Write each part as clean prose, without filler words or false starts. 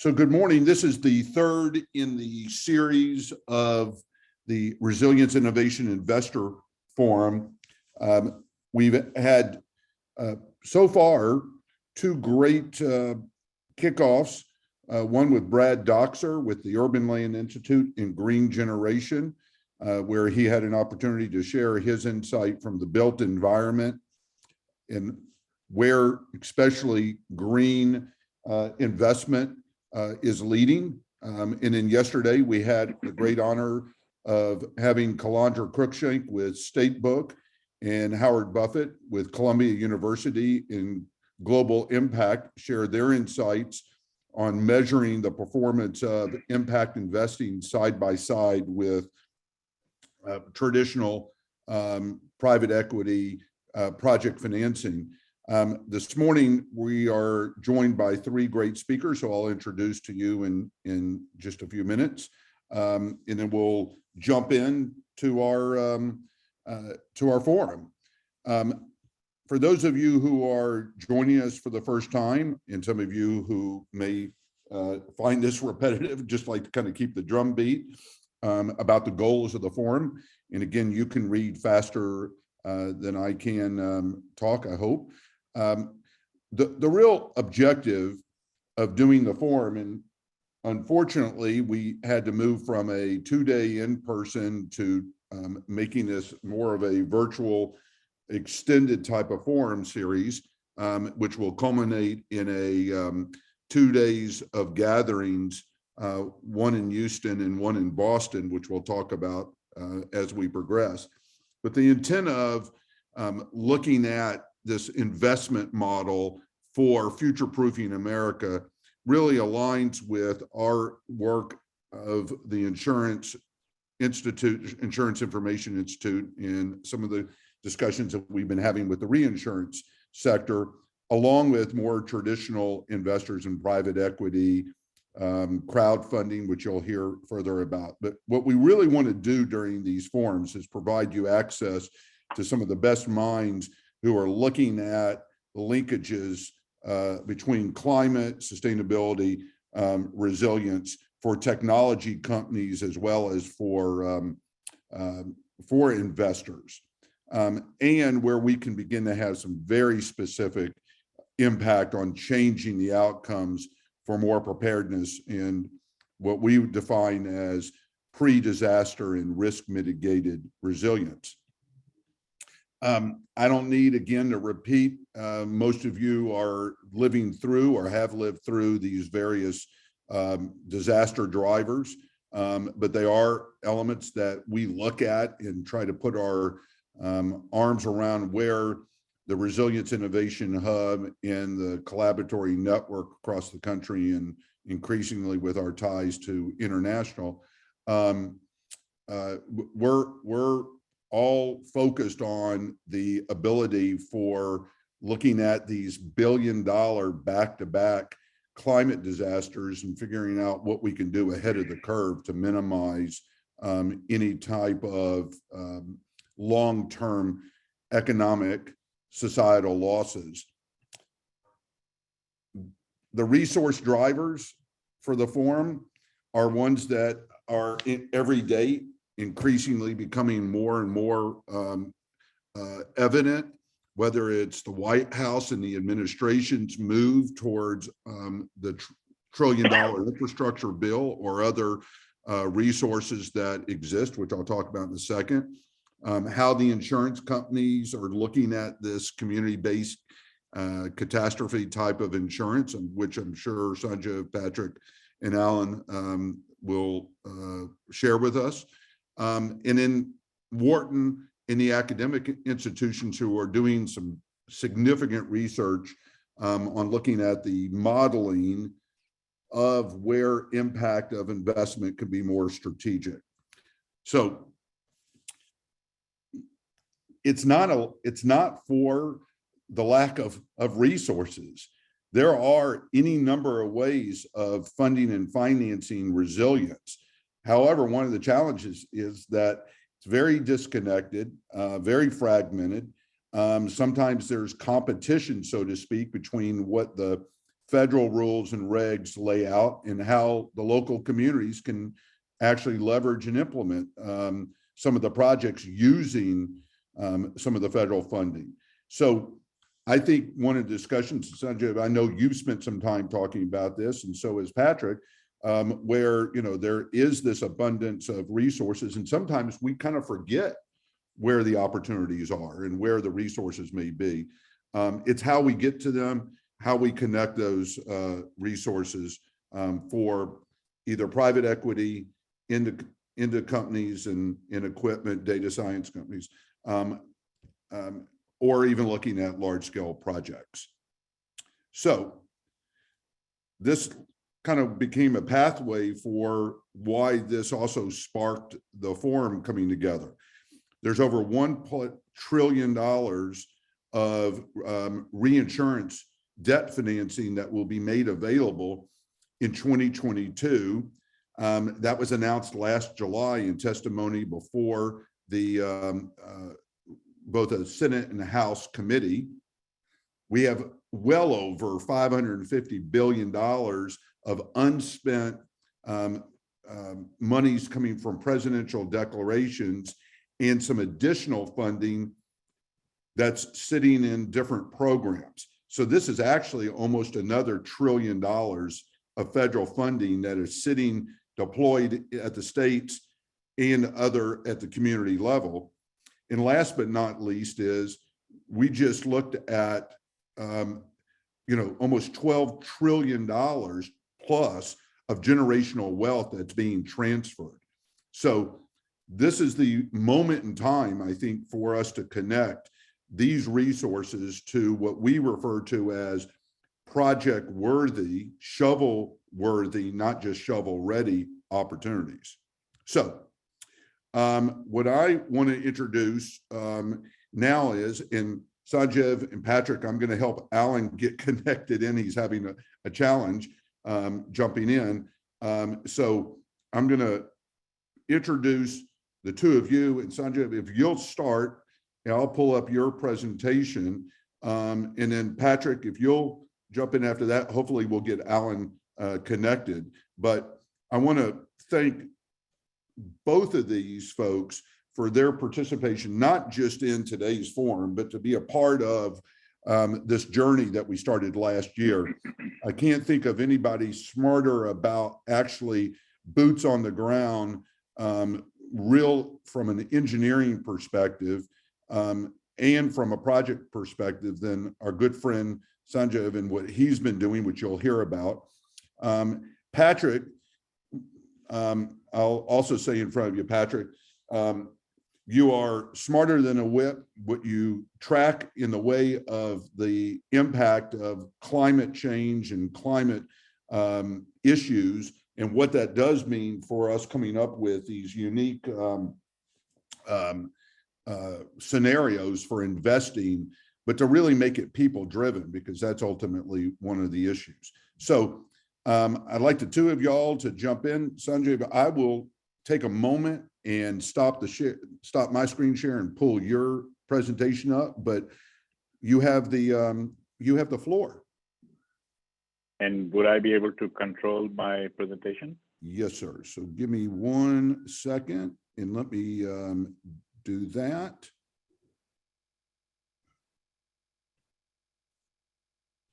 So good morning. This is the third in the series of the Resilience Innovation Investor Forum. We've had so far two great kickoffs, one with Brad Doxer with the Urban Land Institute in Green Generation, where he had an opportunity to share his insight from the built environment and where especially green investment is leading. And then yesterday we had the great honor of having Calandra Cruikshank with State Book and Howard Buffett with Columbia University in Global Impact share their insights on measuring the performance of impact investing side by side with traditional private equity project financing. This morning, we are joined by three great speakers, so I'll introduce to you in just a few minutes, and then we'll jump in to our forum. For those of you who are joining us for the first time, and some of you who may find this repetitive, just like to kind of keep the drum beat about the goals of the forum. And again, you can read faster than I can talk, I hope. The real objective of doing the forum, and unfortunately we had to move from a 2-day in-person to making this more of a virtual extended type of forum series, which will culminate in a 2 days of gatherings, one in Houston and one in Boston, which we'll talk about as we progress. But the intent of looking at this investment model for future-proofing America really aligns with our work of the Insurance Information Institute, and some of the discussions that we've been having with the reinsurance sector, along with more traditional investors in private equity, crowdfunding, which you'll hear further about. But what we really want to do during these forums is provide you access to some of the best minds who are looking at the linkages between climate, sustainability, resilience for technology companies, as well as for investors, and where we can begin to have some very specific impact on changing the outcomes for more preparedness in what we define as pre-disaster and risk mitigated resilience. I don't need, again, to repeat, most of you are living through or have lived through these various disaster drivers, but they are elements that we look at and try to put our arms around, where the Resilience Innovation Hub and the collaboratory network across the country, and increasingly with our ties to international, we're all focused on the ability for looking at these billion-dollar back-to-back climate disasters and figuring out what we can do ahead of the curve to minimize any type of long-term economic societal losses. The resource drivers for the forum are ones that are every day increasingly becoming more and more evident, whether it's the White House and the administration's move towards the trillion-dollar infrastructure bill, or other resources that exist, which I'll talk about in a second. How the insurance companies are looking at this community-based catastrophe type of insurance, which I'm sure Sanjay, Patrick, and Alan will share with us. And then Wharton and the academic institutions who are doing some significant research on looking at the modeling of where impact of investment can be more strategic. So it's not for the lack of resources. There are any number of ways of funding and financing resilience. However, one of the challenges is that it's very disconnected, very fragmented. Sometimes there's competition, so to speak, between what the federal rules and regs lay out and how the local communities can actually leverage and implement some of the projects using some of the federal funding. So I think one of the discussions, Sanjay, I know you've spent some time talking about this, and so has Patrick, where there is this abundance of resources, and sometimes we kind of forget where the opportunities are and where the resources may be. It's how we get to them, how we connect those resources for either private equity into companies and in equipment, data science companies, or even looking at large scale projects. So this kind of became a pathway for why this also sparked the forum coming together. There's over $1 trillion of reinsurance debt financing that will be made available in 2022. That was announced last July in testimony before the both a Senate and a House committee. We have well over $550 billion of unspent monies coming from presidential declarations and some additional funding that's sitting in different programs. So this is actually almost another $1 trillion of federal funding that is sitting deployed at the states and at the community level. And last but not least is we just looked at almost $12 trillion plus of generational wealth that's being transferred. So this is the moment in time, I think, for us to connect these resources to what we refer to as project worthy, shovel worthy, not just shovel ready opportunities. So what I want to introduce now is, and Sanjeev and Patrick, I'm going to help Alan get connected in. He's having a challenge jumping in. So I'm going to introduce the two of you, and Sanjeev, if you'll start, and I'll pull up your presentation. And then Patrick, if you'll jump in after that, hopefully we'll get Alan connected. But I want to thank both of these folks for their participation, not just in today's forum, but to be a part of this journey that we started last year. I can't think of anybody smarter about actually boots on the ground, real from an engineering perspective, and from a project perspective than our good friend Sanjeev and what he's been doing, which you'll hear about. Patrick, I'll also say in front of you, Patrick, you are smarter than a whip. What you track in the way of the impact of climate change and climate issues and what that does mean for us coming up with these unique scenarios for investing, but to really make it people driven, because that's ultimately one of the issues. So I'd like the two of y'all to jump in. Sanjay, but I will take a moment and stop my screen share and pull your presentation up, but you have the floor. And would I be able to control my presentation? Yes, sir. So give me 1 second and let me do that.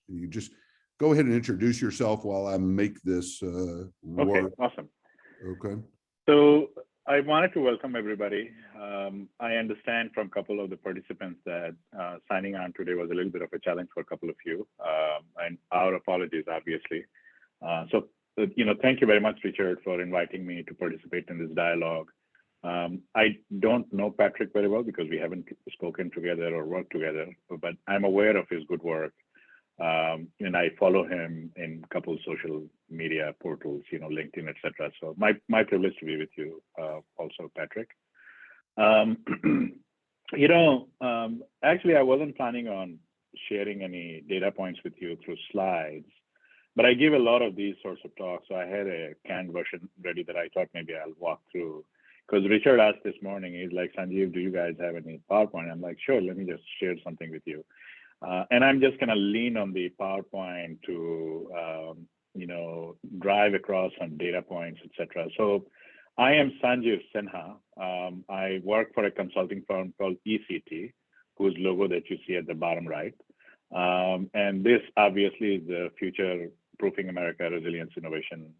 You just go ahead and introduce yourself while I make this work. Okay, awesome. Okay. So I wanted to welcome everybody. I understand from a couple of the participants that signing on today was a little bit of a challenge for a couple of you, and our apologies, obviously. So, thank you very much, Richard, for inviting me to participate in this dialogue. I don't know Patrick very well because we haven't spoken together or worked together, but I'm aware of his good work. And I follow him in a couple of social media portals, LinkedIn, etc. So my privilege to be with you also, Patrick. Actually, I wasn't planning on sharing any data points with you through slides, but I give a lot of these sorts of talks. So I had a canned version ready that I thought maybe I'll walk through. Because Richard asked this morning, he's like, Sanjeev, do you guys have any PowerPoint? I'm like, sure, let me just share something with you. And I'm just going to lean on the PowerPoint to, drive across some data points, etc. So I am Sanjeev Sinha. I work for a consulting firm called ECT, whose logo that you see at the bottom right. And this obviously is the Future Proofing America Resilience Innovation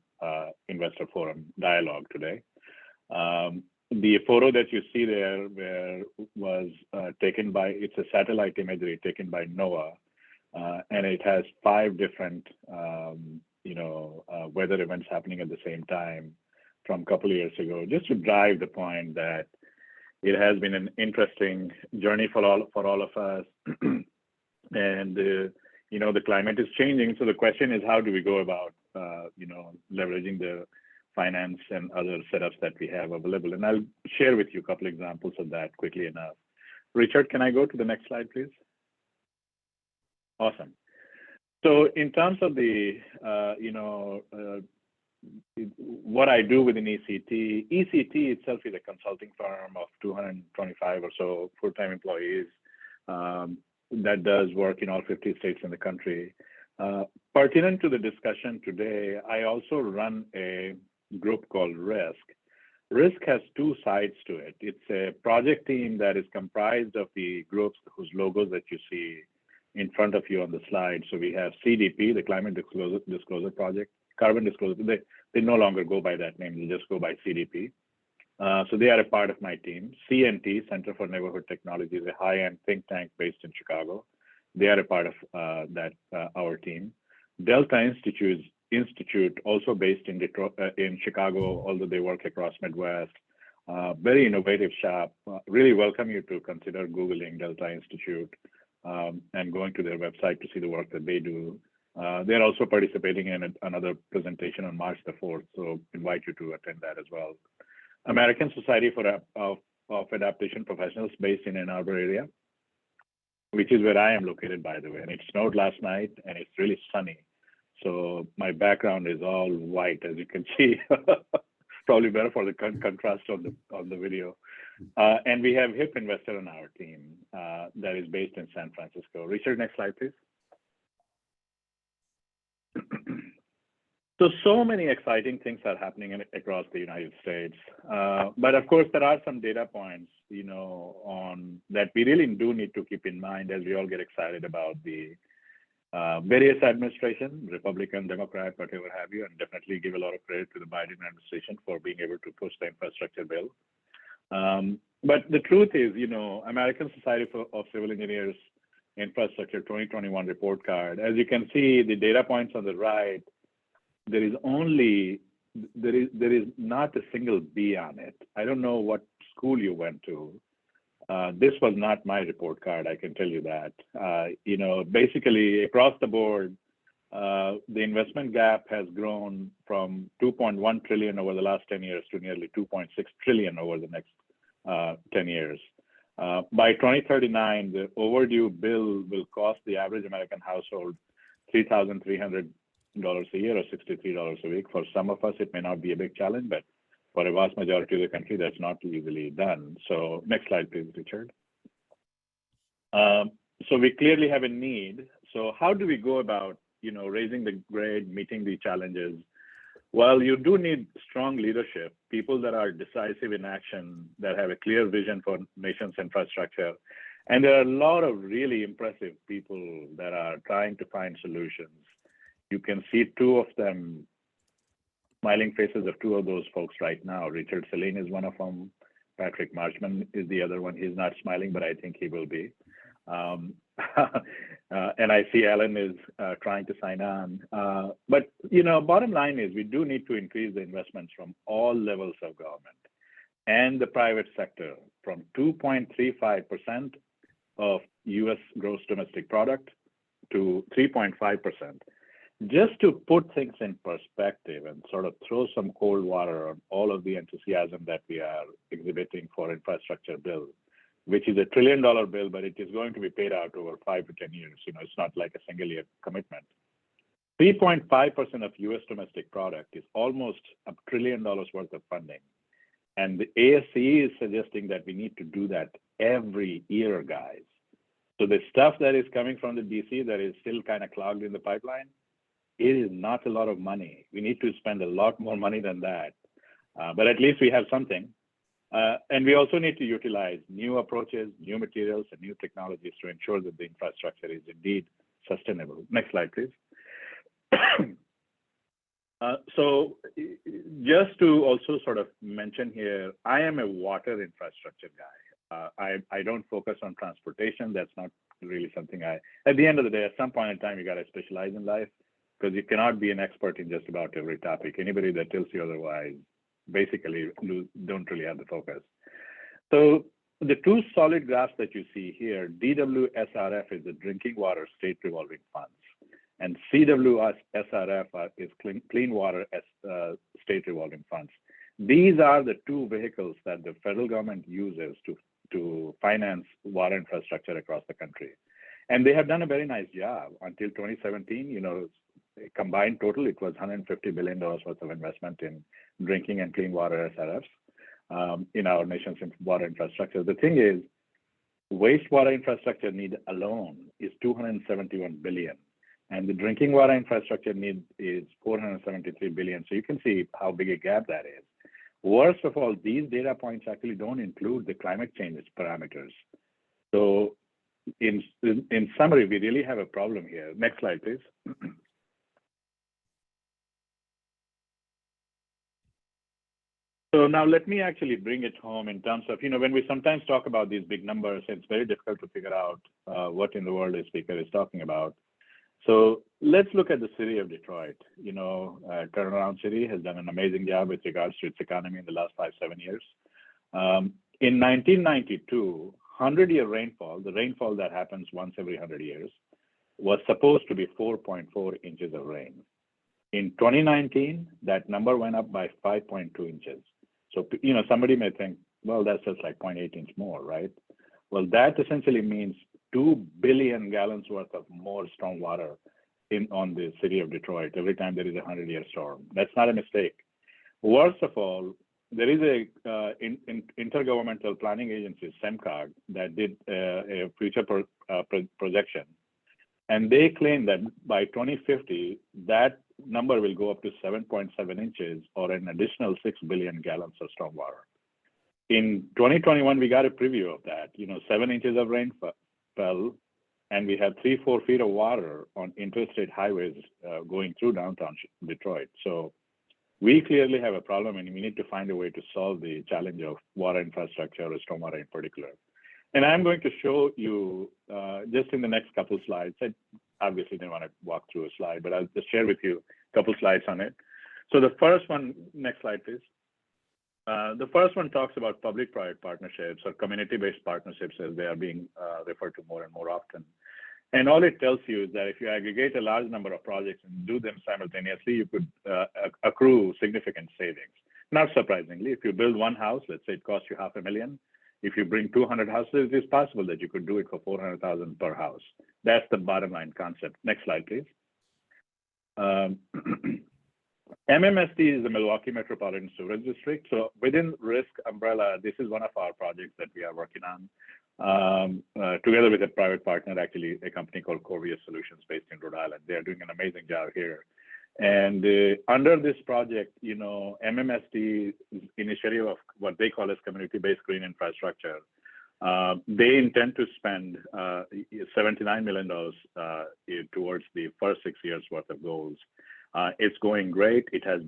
Investor Forum dialogue today. The photo that you see there was taken by, it's a satellite imagery taken by NOAA, and it has 5 different, weather events happening at the same time from a couple of years ago, just to drive the point that it has been an interesting journey for all of us. And, the climate is changing. So the question is, how do we go about, leveraging the finance and other setups that we have available? And I'll share with you a couple examples of that quickly enough. Richard, can I go to the next slide, please? Awesome. So in terms of the, what I do within ECT itself is a consulting firm of 225 or so full-time employees that does work in all 50 states in the country. Pertinent to the discussion today, I also run a group called RISK. RISK has 2 sides to it. It's a project team that is comprised of the groups whose logos that you see in front of you on the slide. So we have CDP, the Climate Disclosure Project, Carbon Disclosure. They no longer go by that name, they just go by CDP. So they are a part of my team. CNT, Center for Neighborhood Technology, is a high-end think tank based in Chicago. They are a part of our team. Delta Institute, also based in Detroit, in Chicago, although they work across Midwest. Very innovative shop. Really welcome you to consider Googling Delta Institute and going to their website to see the work that they do. They're also participating in another presentation on March the 4th, so invite you to attend that as well. American Society of Adaptation Professionals, based in Ann Arbor area, which is where I am located, by the way. And it snowed last night, and it's really sunny. So my background is all white, as you can see. Probably better for the contrast on the video. And we have HIP Investor on our team that is based in San Francisco. Richard, next slide, please. So many exciting things are happening across the United States. But of course, there are some data points, on that we really do need to keep in mind as we all get excited about the various administration, Republican, Democrat, whatever have you, and definitely give a lot of credit to the Biden administration for being able to push the infrastructure bill. But the truth is, American Society of Civil Engineers Infrastructure 2021 report card, as you can see, the data points on the right, there is not a single B on it. I don't know what school you went to. This was not my report card, I can tell you that. Basically across the board, the investment gap has grown from 2.1 trillion over the last 10 years to nearly 2.6 trillion over the next 10 years. By 2039, the overdue bill will cost the average American household $3,300 a year or $63 a week. For some of us, it may not be a big challenge, but for a vast majority of the country, that's not easily done. So next slide, please, Richard. So we clearly have a need. So how do we go about, raising the grade, meeting the challenges? Well, you do need strong leadership, people that are decisive in action, that have a clear vision for nation's infrastructure. And there are a lot of really impressive people that are trying to find solutions. You can see 2 of them, smiling faces of 2 of those folks right now. Richard Saline is one of them. Patrick Marchman is the other one. He's not smiling, but I think he will be. And I see Alan is trying to sign on. But, bottom line is we do need to increase the investments from all levels of government and the private sector from 2.35% of US gross domestic product to 3.5%. Just to put things in perspective and sort of throw some cold water on all of the enthusiasm that we are exhibiting for infrastructure bill, which is $1 trillion bill, but it is going to be paid out over 5 to 10 years. It's not like a single year commitment. 3.5% of US domestic product is almost $1 trillion worth of funding. And the ASCE is suggesting that we need to do that every year, guys. So the stuff that is coming from the DC that is still kind of clogged in the pipeline, it is not a lot of money. We need to spend a lot more money than that. But at least we have something. And we also need to utilize new approaches, new materials, and new technologies to ensure that the infrastructure is indeed sustainable. Next slide, please. So just to also sort of mention here, I am a water infrastructure guy. I don't focus on transportation. That's not really something at the end of the day, at some point in time, you got to specialize in life because you cannot be an expert in just about every topic. Anybody that tells you otherwise, basically don't really have the focus. So the two solid graphs that you see here, DWSRF is the Drinking Water State Revolving Funds, and CWSRF is Clean Water State Revolving Funds. These are the two vehicles that the federal government uses to finance water infrastructure across the country. And they have done a very nice job. Until 2017, combined total, it was $150 billion worth of investment in drinking and clean water SRFs in our nation's water infrastructure. The thing is, wastewater infrastructure need alone is $271 billion. And the drinking water infrastructure need is $473 billion. So you can see how big a gap that is. Worst of all, these data points actually don't include the climate change parameters. So in summary, we really have a problem here. Next slide, please. So now let me actually bring it home in terms of, when we sometimes talk about these big numbers, it's very difficult to figure out what in the world a speaker is talking about. So let's look at the city of Detroit. Turnaround City has done an amazing job with regards to its economy in the last 5-7 years. In 1992, 100-year rainfall, the rainfall that happens once every 100 years, was supposed to be 4.4 inches of rain. In 2019, that number went up by 5.2 inches. So, somebody may think, well, that's just like 0.8 inch more, right? Well, that essentially means 2 billion gallons worth of more stormwater on the city of Detroit every time there is a 100-year storm. That's not a mistake. Worst of all, there is a intergovernmental planning agency, SEMCOG, that did a future projection. And they claim that by 2050, that number will go up to 7.7 inches or an additional 6 billion gallons of stormwater. In 2021, we got a preview of that. 7 inches of rain fell, and we had 3-4 feet of water on interstate highways going through downtown Detroit. So we clearly have a problem, and we need to find a way to solve the challenge of water infrastructure or stormwater in particular. And I'm going to show you just in the next couple slides. I obviously didn't want to walk through a slide, but I'll just share with you a couple slides on it. So the first one, next slide, please. The first one talks about public-private partnerships or community-based partnerships as they are being referred to more and more often. And all it tells you is that if you aggregate a large number of projects and do them simultaneously, you could accrue significant savings. Not surprisingly, if you build one house, let's say it costs you $500,000. If you bring 200 houses, it is possible that you could do it for $400,000 per house. That's the bottom line concept. Next slide, please. MMSD is the Milwaukee Metropolitan Sewerage District. So within RISC umbrella, this is one of our projects that we are working on together with a private partner, actually a company called Corvia Solutions based in Rhode Island. They are doing an amazing job here. And under this project, MMSD initiative of what they call as community-based green infrastructure, they intend to spend $79 million towards the first 6 years worth of goals. It's going great. It has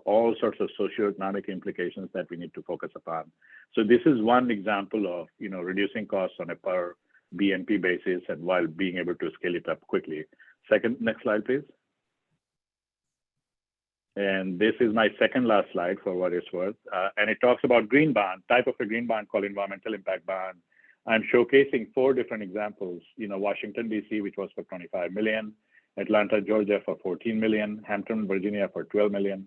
all sorts of socioeconomic implications that we need to focus upon. So this is one example of reducing costs on a per BNP basis and while being able to scale it up quickly. Next slide, please. And this is my second last slide for what it's worth. And it talks about green bond, type of a green bond called environmental impact bond. I'm showcasing 4 different examples. Washington, D.C., which was for $25 million. Atlanta, Georgia for $14 million, Hampton, Virginia for $12 million,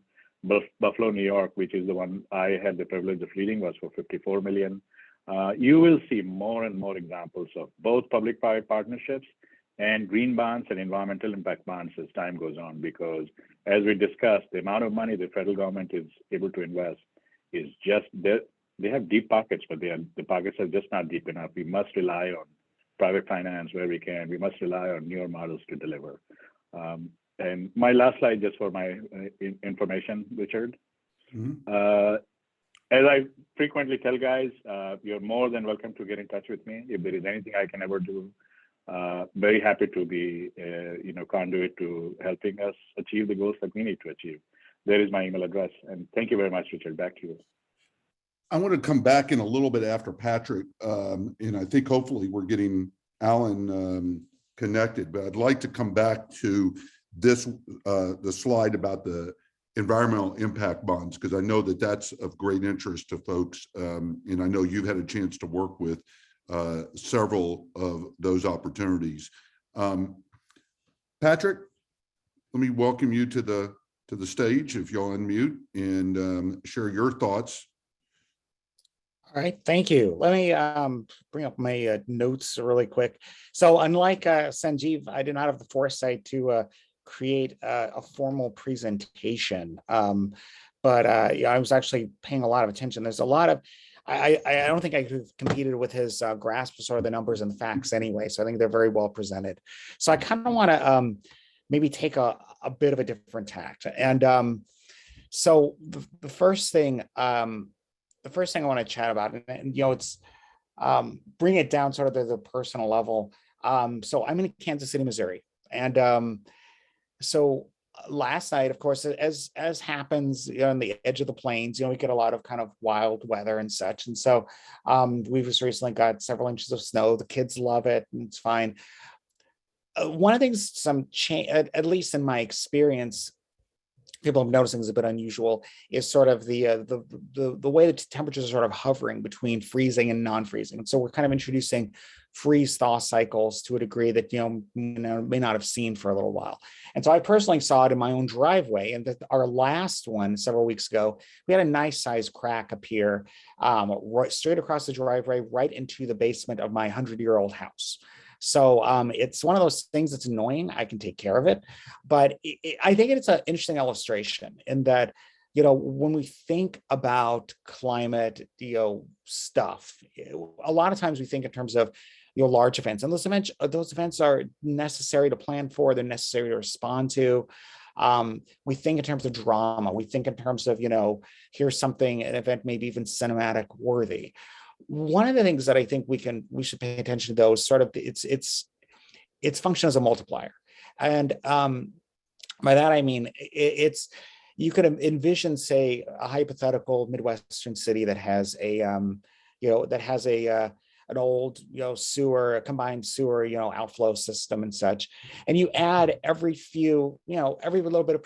Buffalo, New York, which is the one I had the privilege of leading, was for $54 million. You will see more and more examples of both public-private partnerships and green bonds and environmental impact bonds as time goes on, because as we discussed, the amount of money the federal government is able to invest is just, they have deep pockets, but the pockets are just not deep enough. We must rely on private finance where we can. We must rely on newer models to deliver. And my last slide, just for my information, Richard. As I frequently tell guys, you're more than welcome to get in touch with me if there is anything I can ever do. Very happy to be, conduit to helping us achieve the goals that we need to achieve. There is my email address, and thank you very much, Richard. Back to you. I want to come back in a little bit after Patrick, and I think hopefully we're getting Alan connected, but I'd like to come back to this, the slide about the environmental impact bonds, because I know that that's of great interest to folks, and I know you've had a chance to work with several of those opportunities. Patrick, let me welcome you to the stage, if you'll unmute and share your thoughts. All right, thank you. Let me bring up my notes really quick. So unlike Sanjeev, I did not have the foresight to create a formal presentation, but I was actually paying a lot of attention. There's a lot of, I don't think I could have competed with his grasp of sort of the numbers and the facts anyway, so I think they're very well presented. So I kind of want to maybe take a bit of a different tact. And so the first thing I want to chat about, and it's bring it down sort of to the personal level. So I'm in Kansas City, Missouri, and so last night, of course, as happens on the edge of the plains, we get a lot of kind of wild weather and such, and so we've just recently got several inches of snow. The kids love it, and it's fine. One of the things, some change, at least in my experience, people have noticing is a bit unusual, is sort of the way that temperatures are sort of hovering between freezing and non-freezing. And so we're kind of introducing freeze-thaw cycles to a degree that may not have seen for a little while. And so I personally saw it in my own driveway. And our last one several weeks ago, we had a nice sized crack appear right straight across the driveway, right into the basement of my 100-year-old house. So it's one of those things that's annoying. I can take care of it, but I think it's an interesting illustration in that, when we think about climate, stuff, a lot of times we think in terms of, large events, and those events are necessary to plan for. They're necessary to respond to. We think in terms of drama. We think in terms of, here's something, an event maybe even cinematic worthy. One of the things that I think we should pay attention to, though, is sort of its function as a multiplier. And by that I mean you could envision, say, a hypothetical Midwestern city that has an old sewer, a combined sewer outflow system and such, and you add every little bit of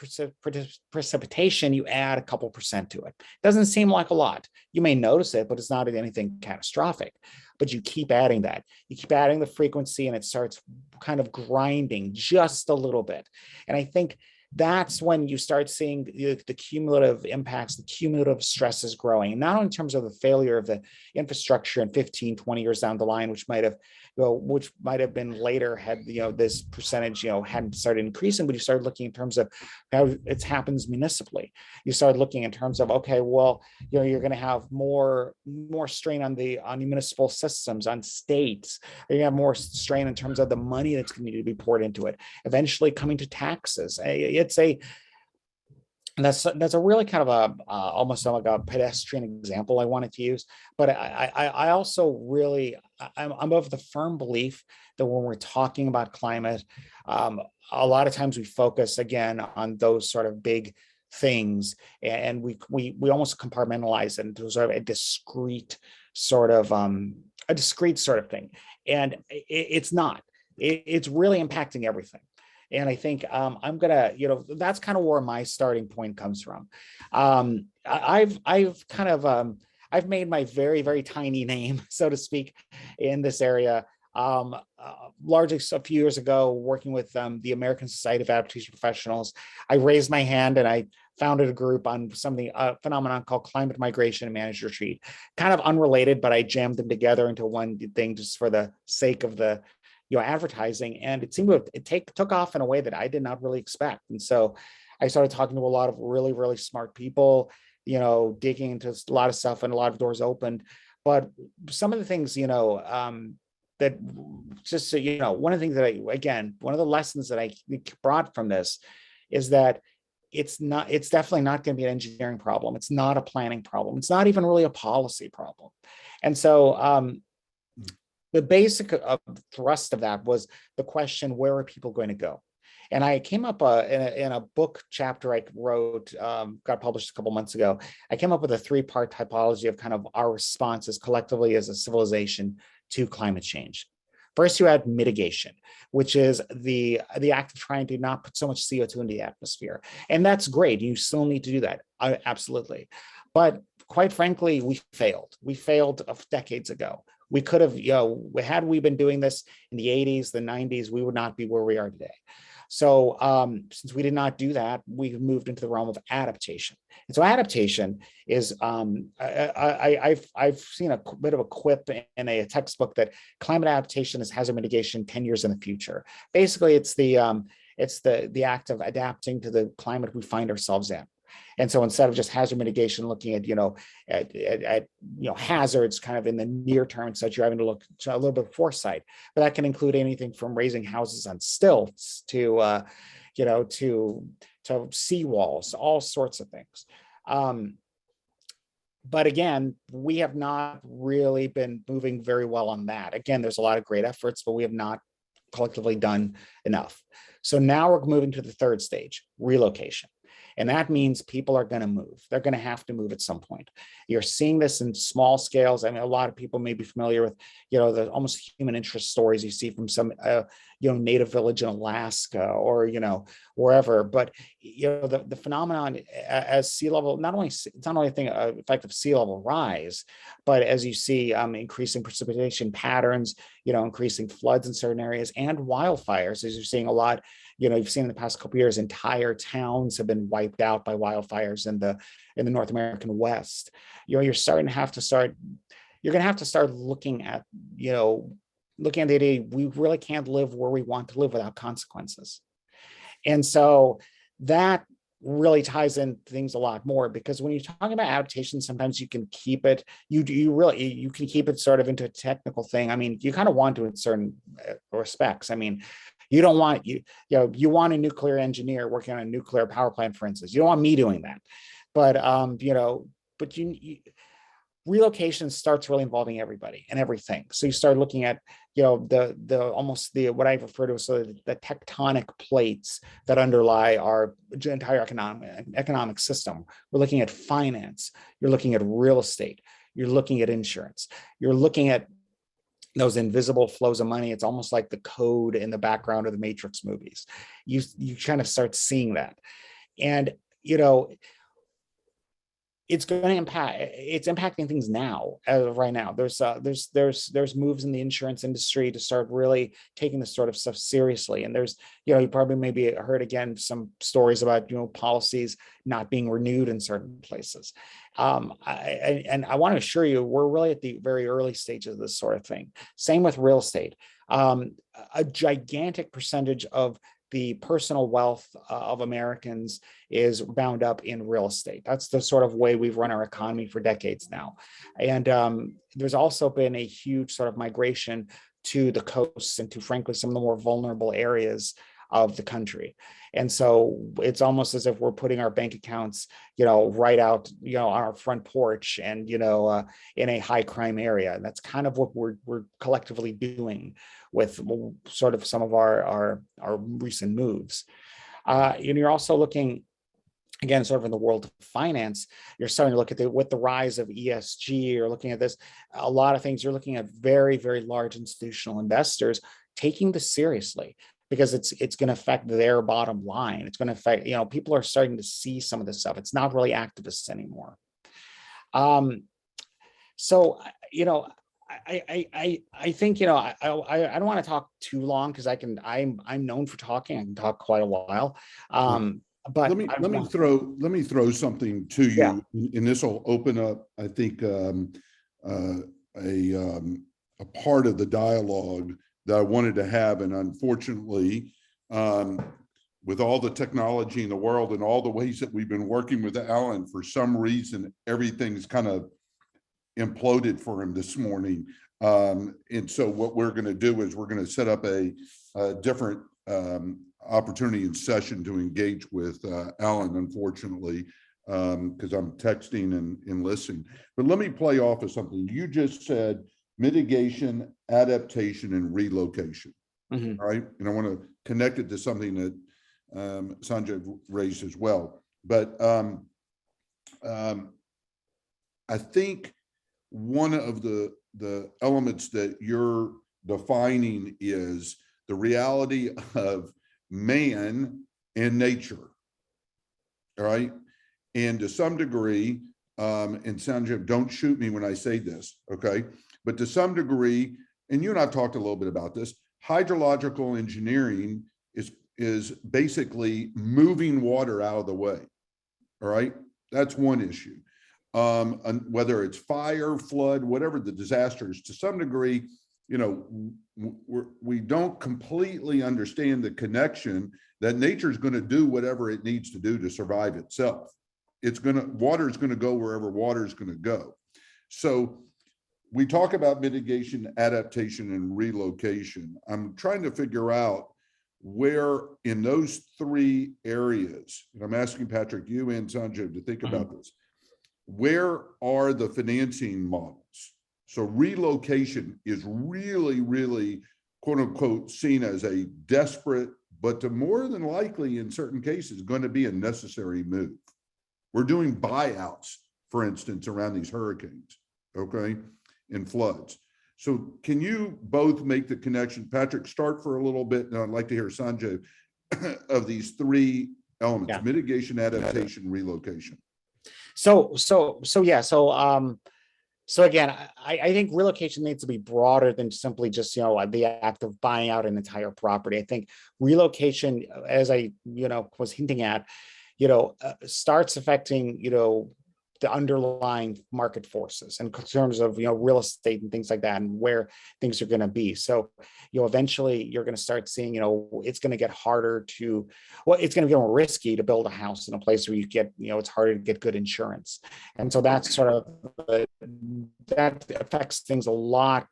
precipitation, you add a couple percent to it. Doesn't seem like a lot. You may notice it, but it's not anything catastrophic. But you keep adding that, you keep adding the frequency, and it starts kind of grinding just a little bit. And I think that's when you start seeing the cumulative impacts, the cumulative stress is growing, not only in terms of the failure of the infrastructure in 15, 20 years down the line, which might have been later had this percentage hadn't started increasing, but you started looking in terms of how it happens municipally. You started looking in terms of, okay, well, you're going to have more strain on the municipal systems, on states. You're going to have more strain in terms of the money that's going to need to be poured into it, eventually coming to taxes. That's a really kind of almost like a pedestrian example I wanted to use, but I also really, I'm of the firm belief that when we're talking about climate, a lot of times we focus again on those sort of big things, and we almost compartmentalize it into sort of a discrete sort of thing, and it's not. It's really impacting everything. And I think I'm gonna, that's kind of where my starting point comes from. I've made my very, very tiny name, so to speak, in this area. Largely a few years ago, working with the American Society of Adaptation Professionals, I raised my hand and I founded a group on something, a phenomenon called climate migration and managed retreat. Kind of unrelated, but I jammed them together into one thing just for the sake of the advertising, and it seemed to took off in a way that I did not really expect. And so I started talking to a lot of really, really smart people, digging into a lot of stuff, and a lot of doors opened. But some of the things, that just so you know, one of the things that one of the lessons that I brought from this is that it's definitely not going to be an engineering problem. It's not a planning problem. It's not even really a policy problem. And so the basic thrust of that was the question, where are people going to go? And I came up in a book chapter I wrote, got published a couple months ago. I came up with a 3-part typology of kind of our responses collectively as a civilization to climate change. First, you had mitigation, which is the act of trying to not put so much CO2 into the atmosphere. And that's great. You still need to do that. Absolutely. But quite frankly, we failed. We failed decades ago. We could have, had we been doing this in the 80s, the 90s, we would not be where we are today. So since we did not do that, we moved into the realm of adaptation. And so adaptation is, I've seen a bit of a quip in a textbook that climate adaptation is hazard mitigation 10 years in the future. Basically, it's the act of adapting to the climate we find ourselves in. And so instead of just hazard mitigation, looking at hazards kind of in the near term, such you're having to look to a little bit of foresight, but that can include anything from raising houses on stilts to seawalls, all sorts of things. But again, we have not really been moving very well on that. Again, there's a lot of great efforts, but we have not collectively done enough. So now we're moving to the third stage, relocation. And that means people are going to move. They're going to have to move at some point. You're seeing this in small scales. I mean, a lot of people may be familiar with, the almost human interest stories you see from some, native village in Alaska or, wherever. But, the phenomenon as sea level, it's not only a thing, effect of sea level rise, but as you see increasing precipitation patterns, increasing floods in certain areas and wildfires, as you're seeing a lot. You've seen in the past couple of years, entire towns have been wiped out by wildfires in the North American West. You're going to have to start looking at the idea we really can't live where we want to live without consequences. And so that really ties in things a lot more, because when you're talking about adaptation, sometimes you can keep it, you can keep it sort of into a technical thing. I mean, you kind of want to in certain respects. I mean, you don't want, you want a nuclear engineer working on a nuclear power plant, for instance. You don't want me doing that. But, relocation starts really involving everybody and everything. So you start looking at, what I refer to as sort of the tectonic plates that underlie our entire economic system. We're looking at finance. You're looking at real estate. You're looking at insurance. You're looking at those invisible flows of money. It's almost like the code in the background of the Matrix movies. You kind of start seeing that. And, it's going to it's impacting things now, right now. There's moves in the insurance industry to start really taking this sort of stuff seriously. And there's, you probably maybe heard again some stories about, policies not being renewed in certain places. And I want to assure you, we're really at the very early stages of this sort of thing. Same with real estate. A gigantic percentage of the personal wealth of Americans is bound up in real estate. That's the sort of way we've run our economy for decades now. And there's also been a huge sort of migration to the coasts and to, frankly, some of the more vulnerable areas of the country. And so it's almost as if we're putting our bank accounts, right out, on our front porch and, in a high crime area. And that's kind of what we're collectively doing with sort of some of our recent moves. And you're also looking, again, sort of in the world of finance, you're starting to look at with the rise of ESG, you're looking at this, a lot of things, you're looking at very, very large institutional investors taking this seriously, because it's going to affect their bottom line. It's going to affect, people are starting to see some of this stuff. It's not really activists anymore. So, I think, I don't want to talk too long, because I'm known for talking. I can talk quite a while. But let me throw something to you, and this will open up, I think, a part of the dialogue that I wanted to have. And unfortunately, with all the technology in the world and all the ways that we've been working with Alan, for some reason, everything's kind of imploded for him this morning. And so what we're going to do is we're going to set up a different opportunity and session to engage with Alan, unfortunately, because I'm texting and listening. But let me play off of something. You just said mitigation, adaptation, and relocation. Mhm. All right. And I want to connect it to something that Sanjay raised as well. But I think one of the elements that you're defining is the reality of man and nature. All right. And to some degree, and Sanjay, don't shoot me when I say this, okay? But to some degree, and you and I've talked a little bit about this, hydrological engineering is basically moving water out of the way. All right. That's one issue. And whether it's fire, flood, whatever the disasters, to some degree, you know, we don't completely understand the connection that nature is going to do whatever it needs to do to survive itself. Water is going to go wherever water is going to go. So we talk about mitigation, adaptation, and relocation. I'm trying to figure out where in those three areas, and I'm asking Patrick, you and Sanjay to think about this, where are the financing models? So relocation is really, really, quote unquote, seen as a desperate, but to more than likely in certain cases, going to be a necessary move. We're doing buyouts, for instance, around these hurricanes, okay, and floods. So can you both make the connection? Patrick, start for a little bit, and I'd like to hear Sanjay of these three elements: Yeah. mitigation, adaptation, relocation. So again, I think relocation needs to be broader than simply just, the act of buying out an entire property. I think relocation, as I, was hinting at, starts affecting, the underlying market forces in terms of, real estate and things like that, and where things are going to be. So, eventually you're going to start seeing, it's going to get harder to, it's going to get more risky to build a house in a place where you get, it's harder to get good insurance. And so that's sort of, that affects things a lot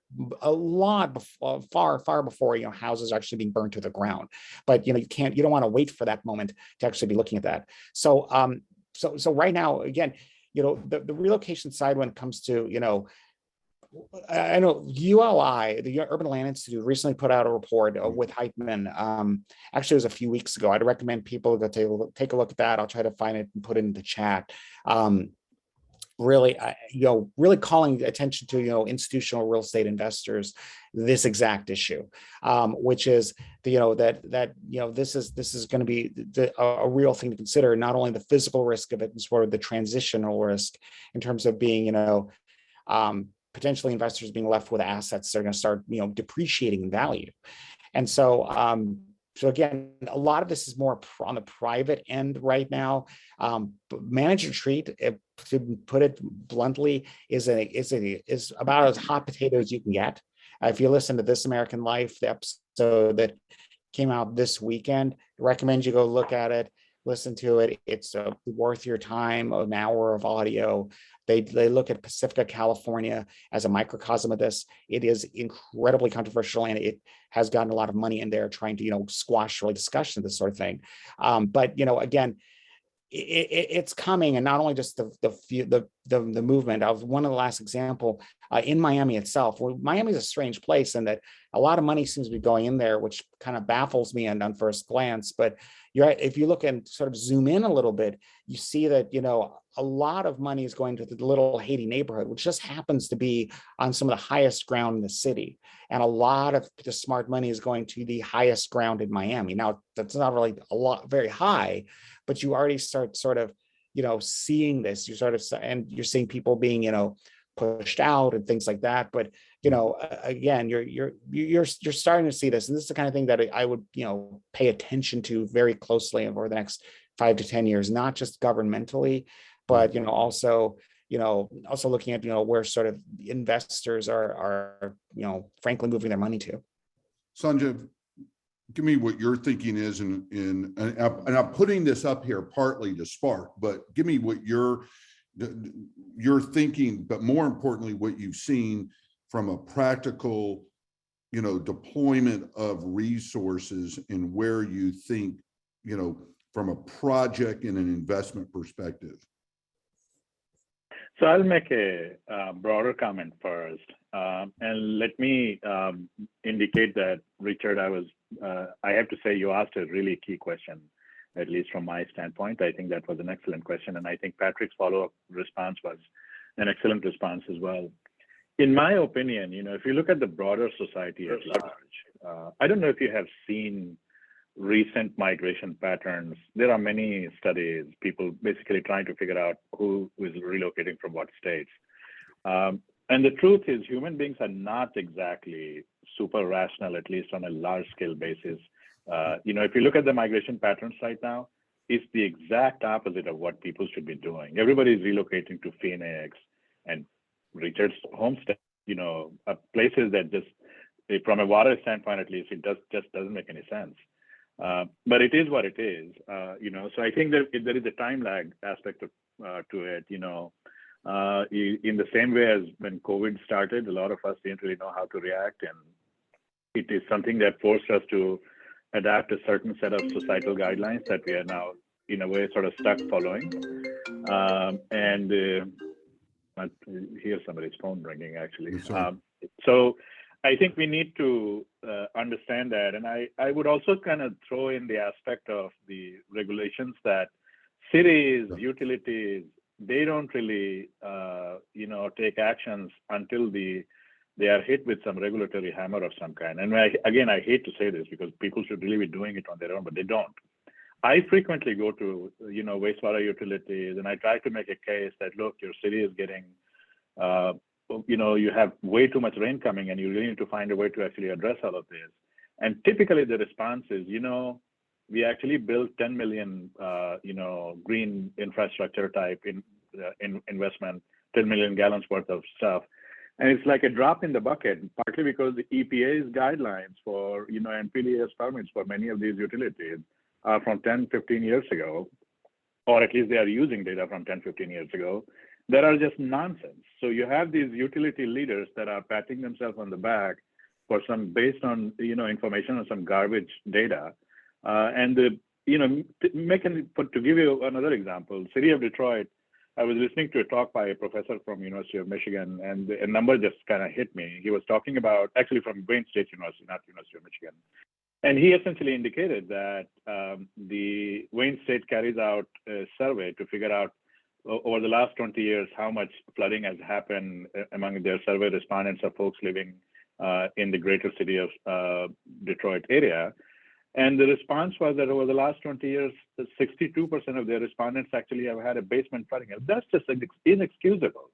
before, far before, houses are actually being burned to the ground. But, you don't want to wait for that moment to actually be looking at that. So, so right now, again, the relocation side, when it comes to, I know ULI, the Urban Land Institute, recently put out a report with Heitman. Actually, it was a few weeks ago. I'd recommend people to take a look at that. I'll try to find it and put it in the chat. Really, really calling attention to, institutional real estate investors, this exact issue, which is, this is going to be a real thing to consider, not only the physical risk of it, and sort of the transitional risk in terms of being, potentially investors being left with assets that are going to start, depreciating in value. And so, so again, a lot of this is more on the private end right now. Manage retreat, to put it bluntly, is about as hot potato as you can get. If you listen to This American Life, the episode that came out this weekend, I recommend you go look at it, listen to it. It's worth your time, an hour of audio. They look at Pacifica, California as a microcosm of this. It is incredibly controversial, and it has gotten a lot of money in there trying to, squash really discussion of this sort of thing. But, again, it's coming, and not only just the movement. I was one of the last example in Miami itself. Well, Miami is a strange place in that a lot of money seems to be going in there, which kind of baffles me on first glance. But if you look and sort of zoom in a little bit, you see that a lot of money is going to the little Haiti neighborhood, which just happens to be on some of the highest ground in the city, and a lot of the smart money is going to the highest ground in Miami. Now, that's not really very high, but you already start sort of, seeing this. You sort of, and you're seeing people being, pushed out and things like that. But, again, you're starting to see this, and this is the kind of thing that I would, pay attention to very closely over the next 5 to 10 years, not just governmentally, but, also looking at, where sort of investors are, frankly, moving their money to. Sanjay, give me what your thinking is, and I'm putting this up here partly to spark, but give me what you're thinking, but more importantly, what you've seen from a practical, deployment of resources and where you think, from a project and an investment perspective? So I'll make a broader comment first, and let me indicate that, Richard, I have to say you asked a really key question, at least from my standpoint. I think that was an excellent question, and I think Patrick's follow-up response was an excellent response as well. In my opinion, if you look at the broader society at large, I don't know if you have seen recent migration patterns. There are many studies, people basically trying to figure out who is relocating from what states. And the truth is, human beings are not exactly super rational, at least on a large scale basis. If you look at the migration patterns right now, it's the exact opposite of what people should be doing. Everybody's relocating to Phoenix and Richard's homestead, places that just, from a water standpoint at least, it just doesn't make any sense. But it is what it is, so I think that there is a time lag aspect to it, in the same way as when COVID started, a lot of us didn't really know how to react, and it is something that forced us to adapt a certain set of societal guidelines that we are now, in a way, sort of stuck following. I hear somebody's phone ringing, actually. So I think we need to understand that. And I would also kind of throw in the aspect of the regulations that cities, utilities, they don't really, take actions until they are hit with some regulatory hammer of some kind. And I hate to say this because people should really be doing it on their own, but they don't. I frequently go to, wastewater utilities, and I try to make a case that, look, your city is getting, you have way too much rain coming, and you really need to find a way to actually address all of this. And typically the response is, we actually built 10 million, green infrastructure type investment, 10 million gallons worth of stuff. And it's like a drop in the bucket, partly because the EPA's guidelines for, NPDES permits for many of these utilities are from 10, 15 years ago, or at least they are using data from 10, 15 years ago, that are just nonsense. So you have these utility leaders that are patting themselves on the back for some, based on, information on some garbage data. To give you another example, City of Detroit, I was listening to a talk by a professor from University of Michigan, and a number just kind of hit me. He was talking about, actually from Wayne State University, not University of Michigan. And he essentially indicated that the Wayne State carries out a survey to figure out over the last 20 years how much flooding has happened among their survey respondents of folks living in the greater city of Detroit area. And the response was that over the last 20 years, 62% of their respondents actually have had a basement flooding. That's just inexcusable.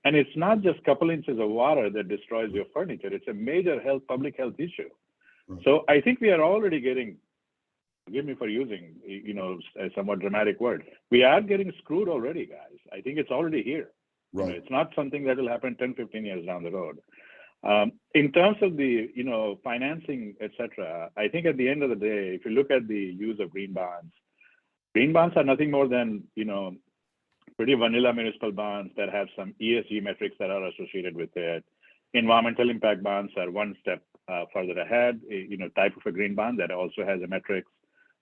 And it's not just a couple inches of water that destroys your furniture. It's a major public health issue. So I think we are already getting, forgive me for using, a somewhat dramatic word, we are getting screwed already, guys. I think it's already here. Right. It's not something that will happen 10, 15 years down the road. In terms of the, financing, et cetera, I think at the end of the day, if you look at the use of green bonds are nothing more than, pretty vanilla municipal bonds that have some ESG metrics that are associated with it. Environmental impact bonds are one step further ahead, type of a green bond that also has a metrics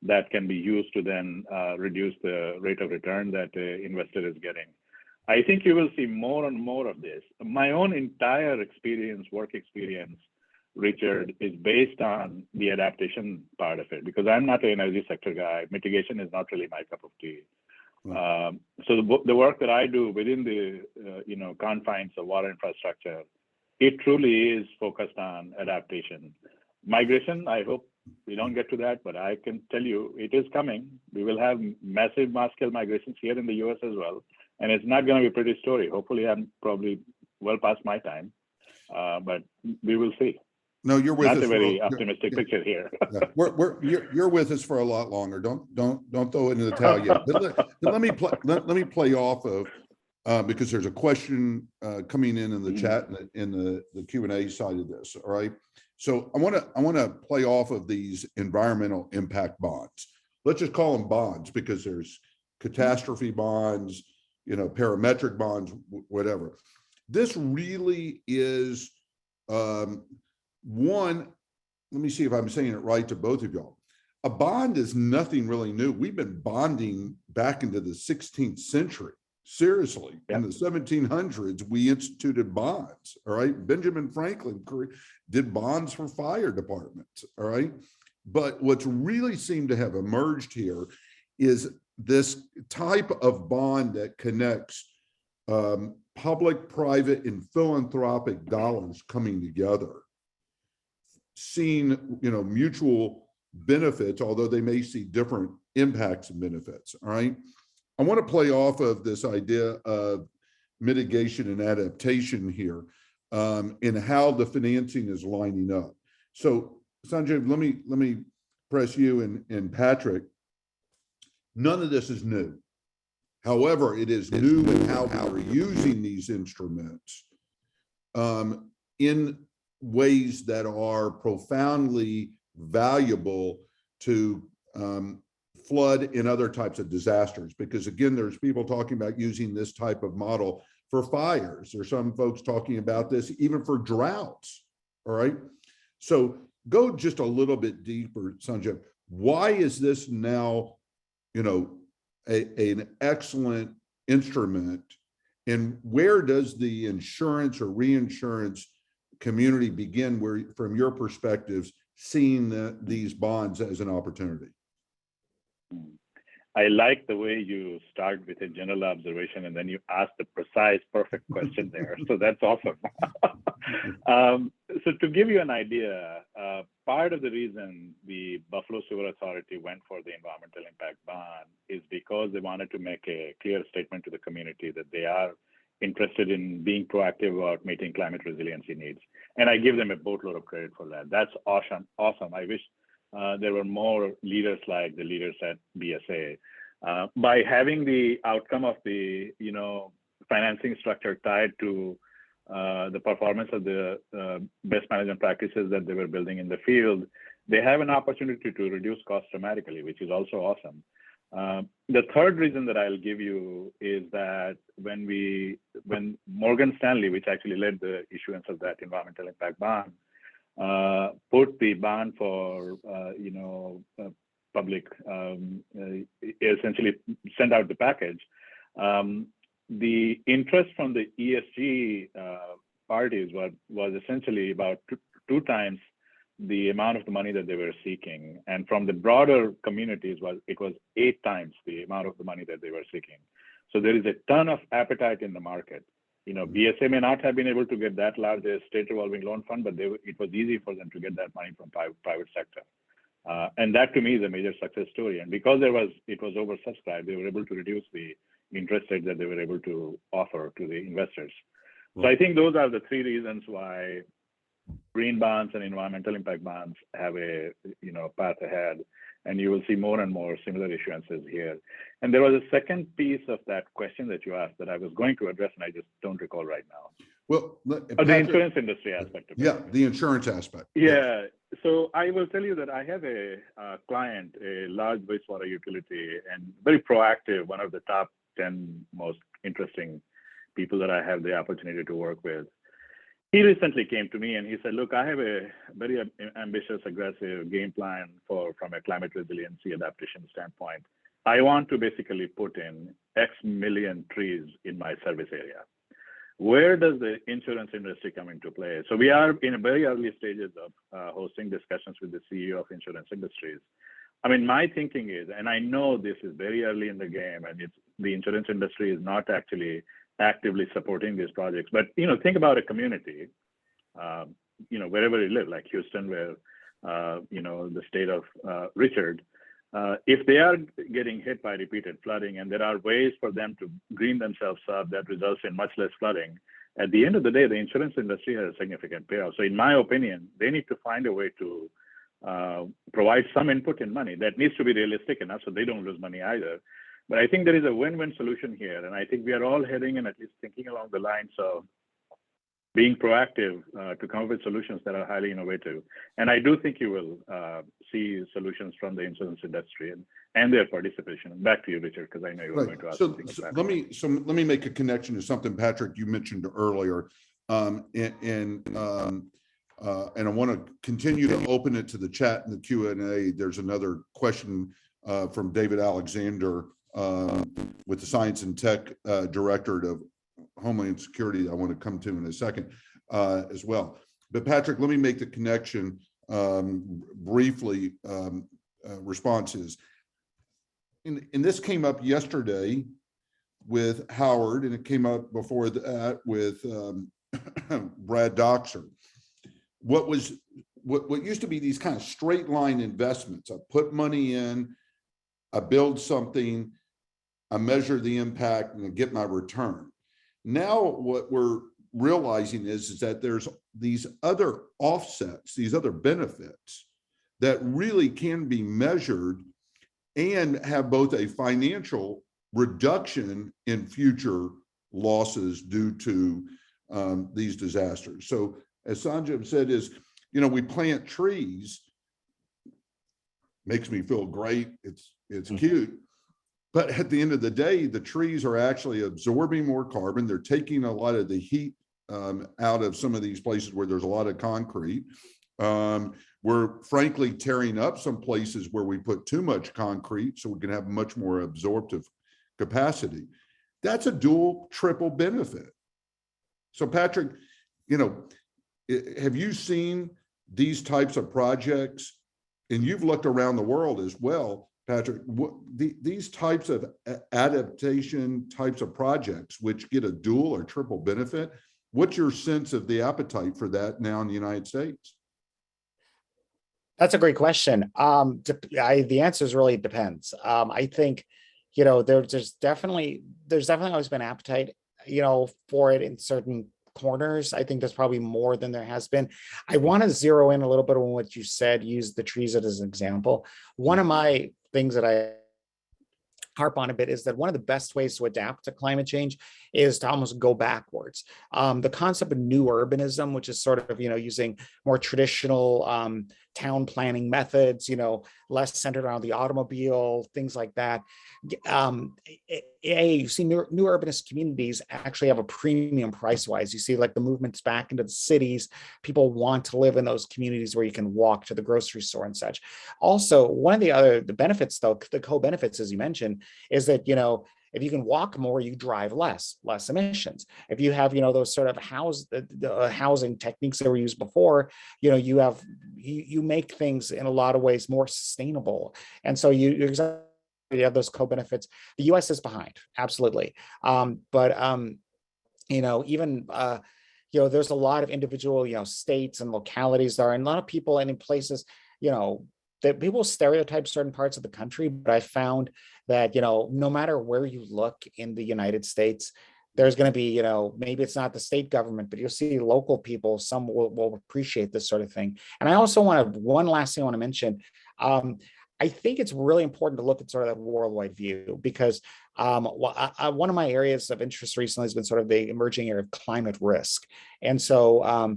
that can be used to then reduce the rate of return that the investor is getting. I think you will see more and more of this. My own entire work experience, Richard, is based on the adaptation part of it, because I'm not an energy sector guy. Mitigation is not really my cup of tea. So the work that I do within the confines of water infrastructure, it truly is focused on adaptation. Migration, I hope we don't get to that, but I can tell you it is coming. We will have massive mass-scale migrations here in the US as well. And it's not going to be a pretty story. Hopefully, I'm probably well past my time, but we will see. No, you're with us. Not a very optimistic picture here. You're with us for a lot longer. Don't throw it in the towel yet. But let me play off of because there's a question coming in the chat in the Q&A side of this. All right. So I want to play off of these environmental impact bonds. Let's just call them bonds because there's catastrophe bonds, parametric bonds, whatever. This really is One, let me see if I'm saying it right to both of y'all. A bond is nothing really new. We've been bonding back into the 16th century. Seriously, in the 1700s, we instituted bonds. All right. Benjamin Franklin did bonds for fire departments. All right. But what's really seemed to have emerged here is this type of bond that connects public, private, and philanthropic dollars coming together, seeing, mutual benefits, although they may see different impacts and benefits. All right. I want to play off of this idea of mitigation and adaptation here, and how the financing is lining up. So Sanjay, let me press you and Patrick. None of this is new. However, it is new in how we're using these instruments in ways that are profoundly valuable to flood and other types of disasters. Because again, there's people talking about using this type of model for fires. There's some folks talking about this even for droughts. All right. So go just a little bit deeper, Sanjay. Why is this now, an excellent instrument, and where does the insurance or reinsurance community begin, where, from your perspectives, seeing these bonds as an opportunity? I like the way you start with a general observation and then you ask the precise, perfect question there. So that's awesome. So to give you an idea, part of the reason the Buffalo Sewer Authority went for the environmental impact bond is because they wanted to make a clear statement to the community that they are interested in being proactive about meeting climate resiliency needs. And I give them a boatload of credit for that. That's awesome. I wish there were more leaders like the leaders at BSA. By having the outcome of the financing structure tied to the performance of the best management practices that they were building in the field, they have an opportunity to reduce costs dramatically, which is also awesome. The third reason that I'll give you is that when Morgan Stanley, which actually led the issuance of that environmental impact bond, put the bond for public, essentially send out the package. The interest from the ESG parties was essentially about two times the amount of the money that they were seeking, and from the broader communities it was 8 times the amount of the money that they were seeking. So there is a ton of appetite in the market. BSA may not have been able to get that large a state revolving loan fund, but it was easy for them to get that money from private sector. And that to me is a major success story. And because it was oversubscribed, they were able to reduce the interest rate that they were able to offer to the investors. Right. So I think those are the 3 reasons why green bonds and environmental impact bonds have a path ahead. And you will see more and more similar issuances here. And there was a second piece of that question that you asked that I was going to address, and I just don't recall right now. Well, Patrick, the insurance industry aspect of it. Yeah, the insurance aspect. Yeah. So I will tell you that I have a client, a large wastewater utility, and very proactive, one of the top 10 most interesting people that I have the opportunity to work with. He recently came to me and he said, look, I have a very ambitious, aggressive game plan from a climate resiliency adaptation standpoint. I want to basically put in X million trees in my service area. Where does the insurance industry come into play? So we are in a very early stages of hosting discussions with the CEO of insurance industries. I mean, my thinking is, and I know this is very early in the game, and the insurance industry is not actually actively supporting these projects. But think about a community, wherever you live, like Houston, where the state of Richard. If they are getting hit by repeated flooding, and there are ways for them to green themselves up that results in much less flooding, at the end of the day, the insurance industry has a significant payoff. So in my opinion, they need to find a way to provide some input in money that needs to be realistic enough so they don't lose money either. But I think there is a win-win solution here. And I think we are all heading and at least thinking along the lines of being proactive to come up with solutions that are highly innovative. And I do think you will see solutions from the insurance industry and their participation. Back to you, Richard, because I know you were going to ask something. So let me make a connection to something, Patrick, you mentioned earlier. And I want to continue to open it to the chat and the Q&A. There's another question from David Alexander with the Science and Tech Directorate of Homeland Security I want to come to in a second as well. But Patrick, let me make the connection briefly. Responses. And this came up yesterday with Howard, and it came up before that with Brad Doxer. What used to be these kind of straight line investments. I put money in, I build something, I measure the impact, and I get my return. Now what we're realizing is that there's these other offsets, these other benefits that really can be measured and have both a financial reduction in future losses due to these disasters. So as Sanjay said, is, we plant trees, makes me feel great. It's cute. But at the end of the day, the trees are actually absorbing more carbon. They're taking a lot of the heat out of some of these places where there's a lot of concrete. We're frankly tearing up some places where we put too much concrete so we can have much more absorptive capacity. That's a dual, triple benefit. So Patrick, have you seen these types of projects? And you've looked around the world as well, Patrick, these types of adaptation types of projects, which get a dual or triple benefit, what's your sense of the appetite for that now in the United States? That's a great question. The answer is really depends. I think, there's definitely always been appetite, for it in certain corners. I think there's probably more than there has been. I want to zero in a little bit on what you said, use the trees as an example. One of my things that I harp on a bit is that one of the best ways to adapt to climate change is to almost go backwards. The concept of new urbanism, which is sort of, using more traditional town planning methods, less centered around the automobile, things like that. You see new urbanist communities actually have a premium price-wise. You see like the movements back into the cities. People want to live in those communities where you can walk to the grocery store and such. Also, one of the benefits, though, the co-benefits, as you mentioned, is that, if you can walk more, you drive less emissions. If you have, those sort of housing techniques that were used before, you make things in a lot of ways more sustainable. And so you have those co-benefits. The US is behind, absolutely. But even there's a lot of individual, states and localities there, and a lot of people and in places, that people stereotype certain parts of the country, but I found that, no matter where you look in the United States, there's going to be, maybe it's not the state government, but you'll see local people, some will appreciate this sort of thing. And I also one last thing I want to mention. I think it's really important to look at sort of that worldwide view, because one of my areas of interest recently has been sort of the emerging area of climate risk. And so,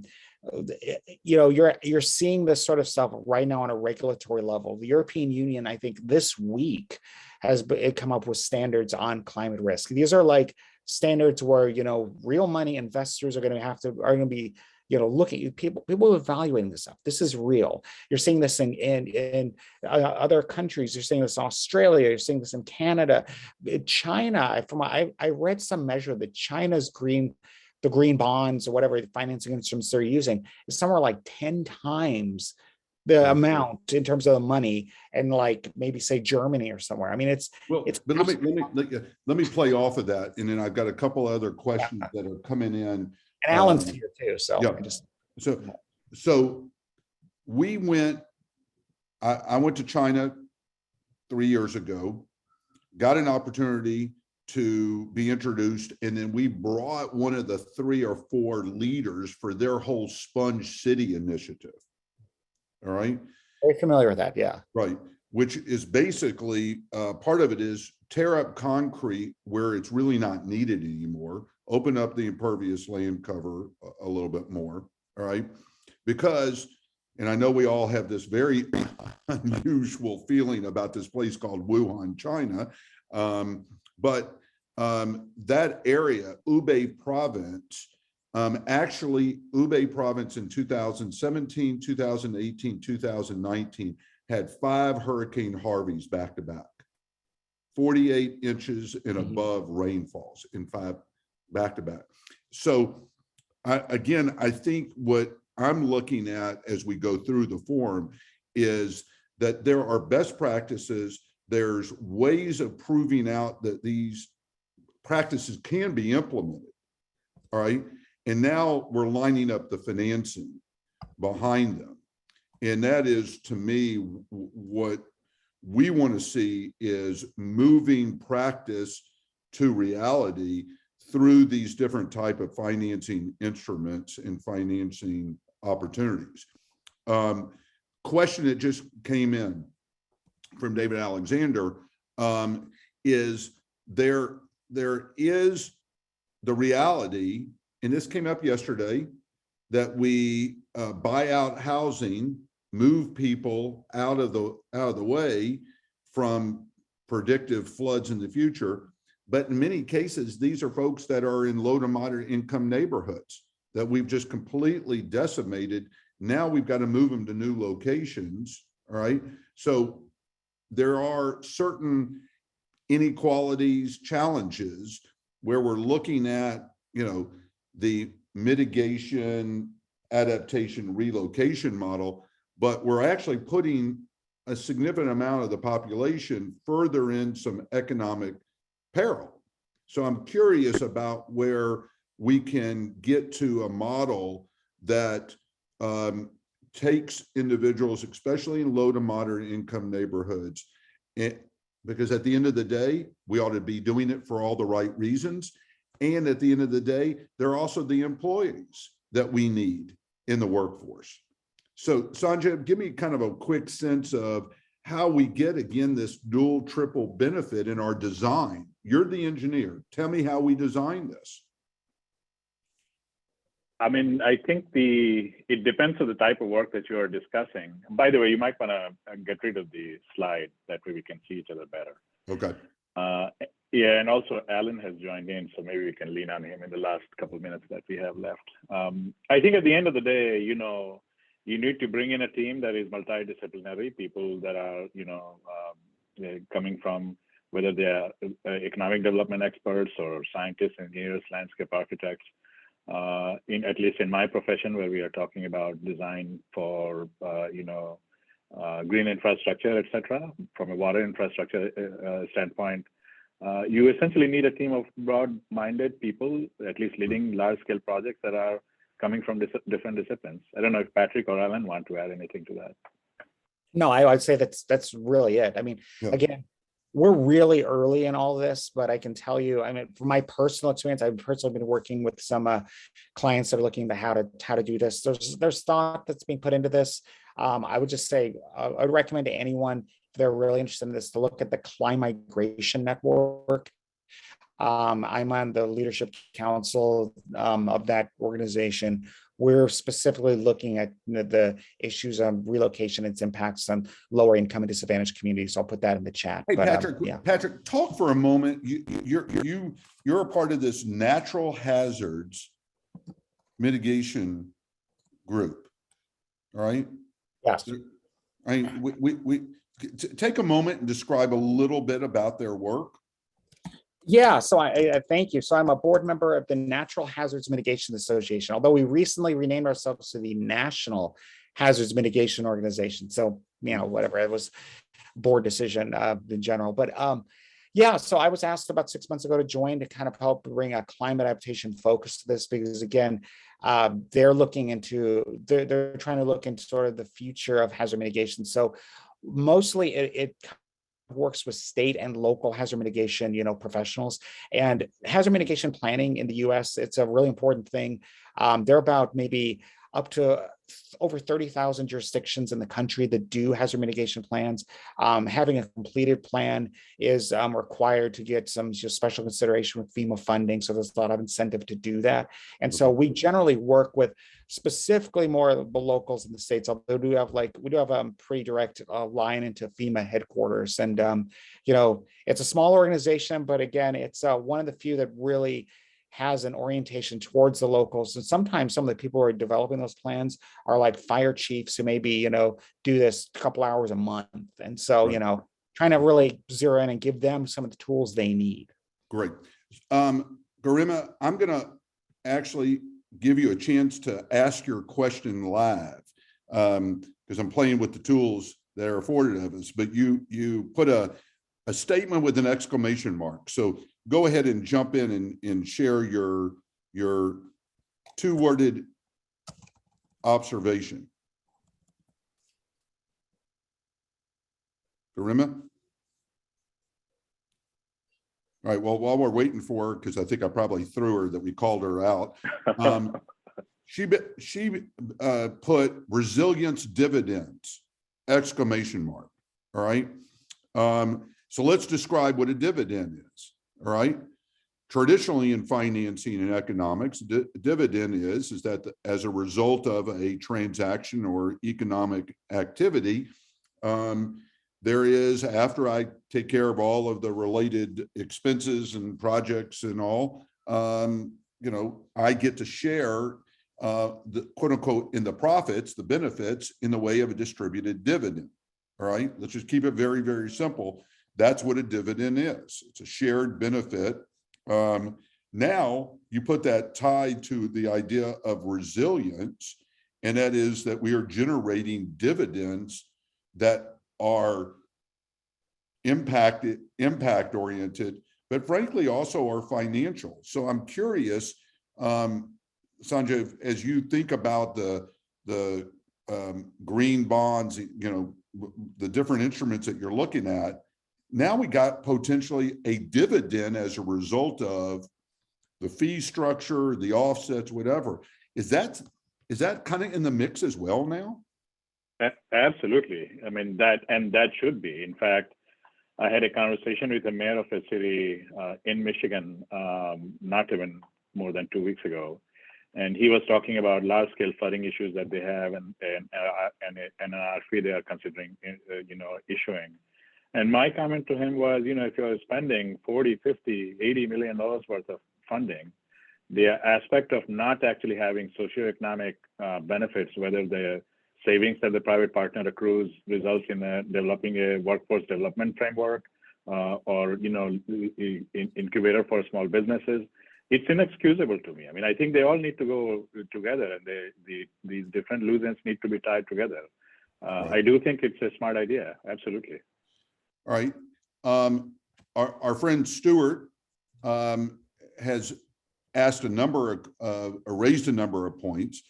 you're seeing this sort of stuff right now on a regulatory level. The European Union, I think this week, has come up with standards on climate risk. These are like standards where, real money investors are going to be, looking, people evaluating this stuff. This is real. You're seeing this in other countries. You're seeing this in Australia. You're seeing this in Canada, China. I read some measure that China's the green bonds or whatever the financing instruments they're using is somewhere like 10 times the amount in terms of the money, and like maybe say Germany or somewhere. I mean, it's but let me play off of that, and then I've got a couple other questions that are coming in. And Alan's here too, so yeah. So we went. I went to China 3 years ago, got an opportunity to be introduced, and then we brought one of the 3 or 4 leaders for their whole Sponge City initiative. All right. Very familiar with that. Yeah. Right. Which is basically part of it is tear up concrete where it's really not needed anymore, open up the impervious land cover a little bit more. All right. Because, and I know we all have this very unusual feeling about this place called Wuhan, China. But that area, Hubei province, Actually, Hubei province in 2017, 2018, 2019 had 5 Hurricane Harveys back to back, 48 inches and above rainfalls in 5 back to back. So I think what I'm looking at as we go through the forum is that there are best practices. There's ways of proving out that these practices can be implemented. All right. And now we're lining up the financing behind them. And that is, to me, what we want to see is moving practice to reality through these different type of financing instruments and financing opportunities. Question that just came in from David Alexander is there is the reality, and this came up yesterday, that we buy out housing, move people out of the way from predictive floods in the future. But in many cases, these are folks that are in low to moderate income neighborhoods that we've just completely decimated. Now we've got to move them to new locations. All right. So there are certain inequalities, challenges where we're looking at, the mitigation, adaptation, relocation model, but we're actually putting a significant amount of the population further in some economic peril. So I'm curious about where we can get to a model that takes individuals, especially in low to moderate income neighborhoods, because at the end of the day, we ought to be doing it for all the right reasons. And at the end of the day, they're also the employees that we need in the workforce. So Sanjay, give me kind of a quick sense of how we get, again, this dual, triple benefit in our design. You're the engineer. Tell me how we design this. I mean, I think it depends on the type of work that you are discussing. By the way, you might want to get rid of the slide, that way we can see each other better. Okay. Yeah, and also Alan has joined in, so maybe we can lean on him in the last couple of minutes that we have left. I think at the end of the day, you need to bring in a team that is multidisciplinary, people that are, coming from, whether they are economic development experts or scientists, engineers, landscape architects. At least in my profession, where we are talking about design for, green infrastructure, etc., from a water infrastructure standpoint, you essentially need a team of broad-minded people, at least leading large-scale projects that are coming from different disciplines. I don't know if Patrick or Alan want to add anything to that. No, I'd say that's really it. I mean, again, we're really early in all this, but I can tell you, I mean, from my personal experience, I've personally been working with some clients that are looking at how to do this. There's thought that's being put into this. I would just say I'd recommend to anyone, if they're really interested in this, to look at the Climigration Network. I'm on the leadership council of that organization. We're specifically looking at the issues of relocation, its impacts on lower income and disadvantaged communities. So I'll put that in the chat. Hey, but, Patrick, Patrick, talk for a moment. You're a part of this natural hazards mitigation group, all right? Yes. I mean, we take a moment and describe a little bit about their work. Yeah, so I thank you. So I'm a board member of the Natural Hazards Mitigation Association, although we recently renamed ourselves to the National Hazards Mitigation Organization. So, whatever, it was board decision in general. But yeah, so I was asked about 6 months ago to join to kind of help bring a climate adaptation focus to this, because again, they're trying to look into sort of the future of hazard mitigation. So mostly it works with state and local hazard mitigation, professionals, and hazard mitigation planning in the US. It's a really important thing. There are about maybe up to over 30,000 jurisdictions in the country that do hazard mitigation plans. Having a completed plan is required to get some special consideration with FEMA funding. So there's a lot of incentive to do that. And so we generally work with specifically more of the locals in the states, although we do have a pretty direct line into FEMA headquarters. And, it's a small organization, but again, it's one of the few that really has an orientation towards the locals. And sometimes some of the people who are developing those plans are like fire chiefs who maybe, do this a couple hours a month. And so, Right. trying to really zero in and give them some of the tools they need. Great. Garima, I'm going to actually give you a chance to ask your question live because I'm playing with the tools that are afforded of us, but you put a statement with an exclamation mark. So go ahead and jump in and share your two-worded observation. Garima? All right, well, while we're waiting for her, because I think I probably threw her that we called her out. She put resilience dividends, exclamation mark, all right? So let's describe what a dividend is, all right? Traditionally in financing and economics, dividend is that as a result of a transaction or economic activity, there is, after I take care of all of the related expenses and projects and all, I get to share the quote unquote in the profits, the benefits in the way of a distributed dividend. All right, let's just keep it very, very simple. That's what a dividend is. It's a shared benefit. Now you put that tied to the idea of resilience, and that is that we are generating dividends that are impact oriented, but frankly also are financial. So I'm curious, Sanjay, as you think about the green bonds, the different instruments that you're looking at, now we got potentially a dividend as a result of the fee structure, the offsets, whatever. Is that kind of in the mix as well now? Absolutely. I mean, that should be. In fact, I had a conversation with the mayor of a city in Michigan, not even more than 2 weeks ago, and he was talking about large-scale flooding issues that they have, and an RFP they are considering, issuing. And my comment to him was, if you're spending 40, 50, $80 million worth of funding, the aspect of not actually having socioeconomic benefits, whether the savings that the private partner accrues results in developing a workforce development framework or incubator for small businesses, it's inexcusable to me. I mean, I think they all need to go together, and these different loose ends need to be tied together. Right. I do think it's a smart idea. Absolutely. All right. Our friend Stuart has asked raised a number of points.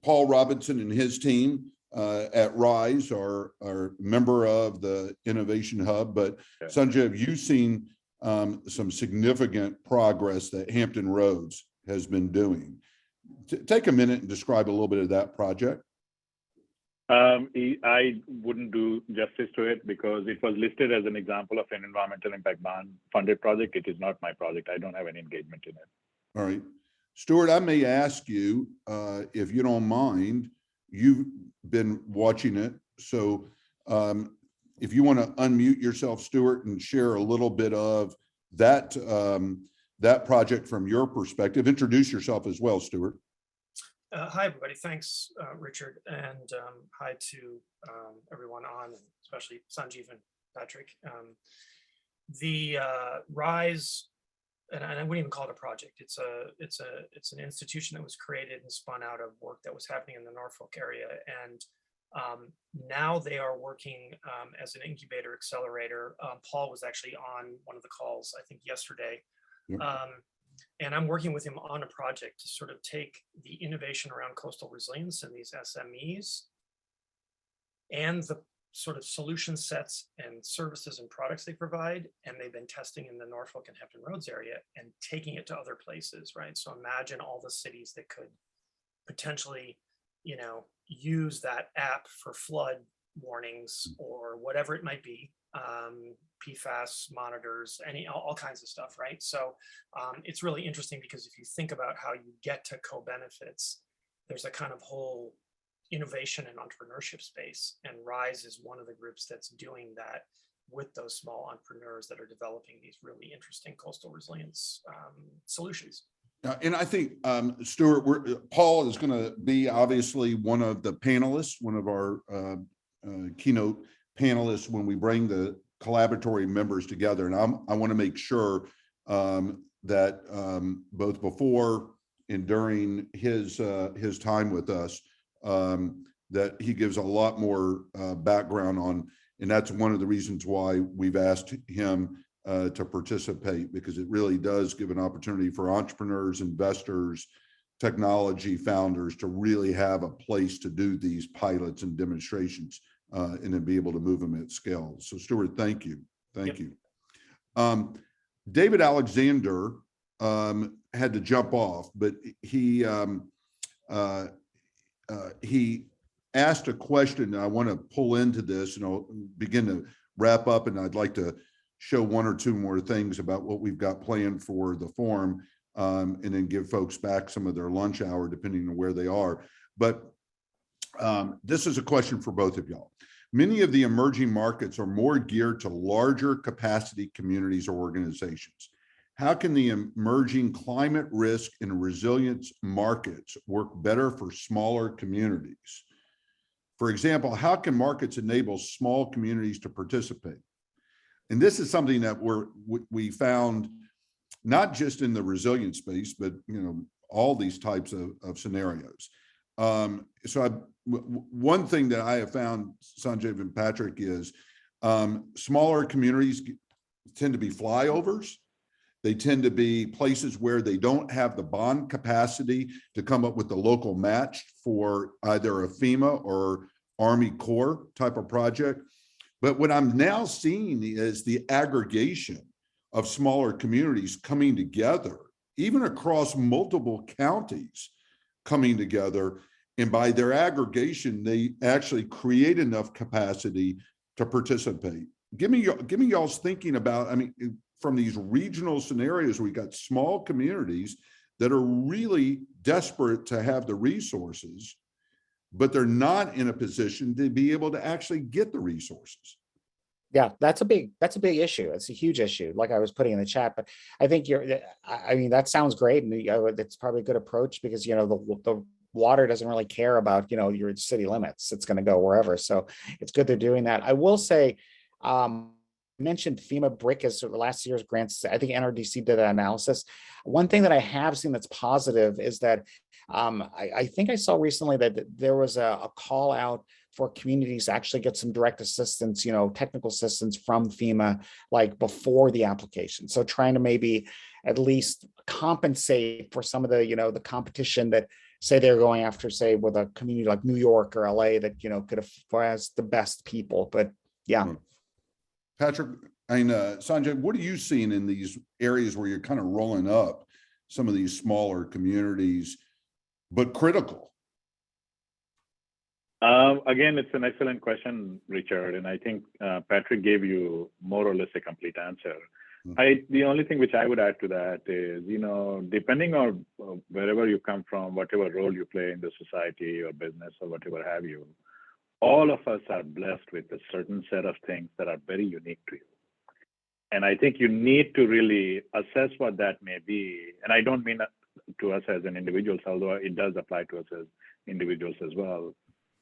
Paul Robinson and his team at RISE are a member of the Innovation Hub, but okay. Sanjay, have you seen some significant progress that Hampton Roads has been doing? Take a minute and describe a little bit of that project. I wouldn't do justice to it because it was listed as an example of an environmental impact bond funded project. It is not my project. I don't have any engagement in it. All right. Stuart, I may ask you, if you don't mind, you've been watching it. So if you want to unmute yourself, Stuart, and share a little bit of that, that project from your perspective. Introduce yourself as well, Stuart. Hi, everybody. Thanks, Richard. And hi to everyone on, especially Sanjeev and Patrick. The RISE, and I wouldn't even call it a project. It's an institution that was created and spun out of work that was happening in the Norfolk area. And now they are working as an incubator accelerator. Paul was actually on one of the calls, I think yesterday. Yep. And I'm working with him on a project to sort of take the innovation around coastal resilience and these SMEs and the sort of solution sets and services and products they provide, and they've been testing in the Norfolk and Hampton Roads area and taking it to other places, right? So imagine all the cities that could potentially, use that app for flood warnings or whatever it might be, PFAS monitors, all kinds of stuff, right? So it's really interesting because if you think about how you get to co-benefits, there's a kind of whole innovation and entrepreneurship space, and RISE is one of the groups that's doing that. with those small entrepreneurs that are developing these really interesting coastal resilience solutions. And I think, Stuart, Paul is going to be obviously one of the panelists, one of our keynote panelists when we bring the collaboratory members together. And I want to make sure that both before and during his time with us, that he gives a lot more background on, and that's one of the reasons why we've asked him to participate, because it really does give an opportunity for entrepreneurs, investors, technology founders to really have a place to do these pilots and demonstrations and then be able to move them at scale. So Stuart, thank you. Thank you. David Alexander had to jump off, but he asked a question, and I want to pull into this, and I'll begin to wrap up, and I'd like to show one or two more things about what we've got planned for the forum, and then give folks back some of their lunch hour, depending on where they are. But this is a question for both of y'all. Many of the emerging markets are more geared to larger capacity communities or organizations. How can the emerging climate risk and resilience markets work better for smaller communities? For example, how can markets enable small communities to participate? And this is something that we found not just in the resilience space, but all these types of scenarios. One thing that I have found, Sanjeev and Patrick, is smaller communities tend to be flyovers. They tend to be places where they don't have the bond capacity to come up with the local match for either a FEMA or Army Corps type of project. But what I'm now seeing is the aggregation of smaller communities coming together, even across multiple counties coming together. And by their aggregation, they actually create enough capacity to participate. Give me y'all's thinking about, from these regional scenarios, we got small communities that are really desperate to have the resources, but they're not in a position to be able to actually get the resources. Yeah, that's a big issue. It's a huge issue, like I was putting in the chat. But I think that sounds great, and it's probably a good approach, because the water doesn't really care about your city limits. It's going to go wherever. So it's good they're doing that. I will say, mentioned FEMA BRIC as sort of last year's grants. I think NRDC did an analysis. One thing that I have seen that's positive is that I think I saw recently that there was a call out for communities to actually get some direct assistance, technical assistance from FEMA, like before the application. So trying to maybe at least compensate for some of the, the competition that, say, they're going after, say, with a community like New York or LA that, could have the best people. But yeah. Patrick and Sanjay, what are you seeing in these areas where you're kind of rolling up some of these smaller communities, but critical? Again, it's an excellent question, Richard, and I think Patrick gave you more or less a complete answer. The only thing which I would add to that is, depending on wherever you come from, whatever role you play in the society or business or whatever have you, all of us are blessed with a certain set of things that are very unique to you. And I think you need to really assess what that may be. And I don't mean to us as an individuals, although it does apply to us as individuals as well.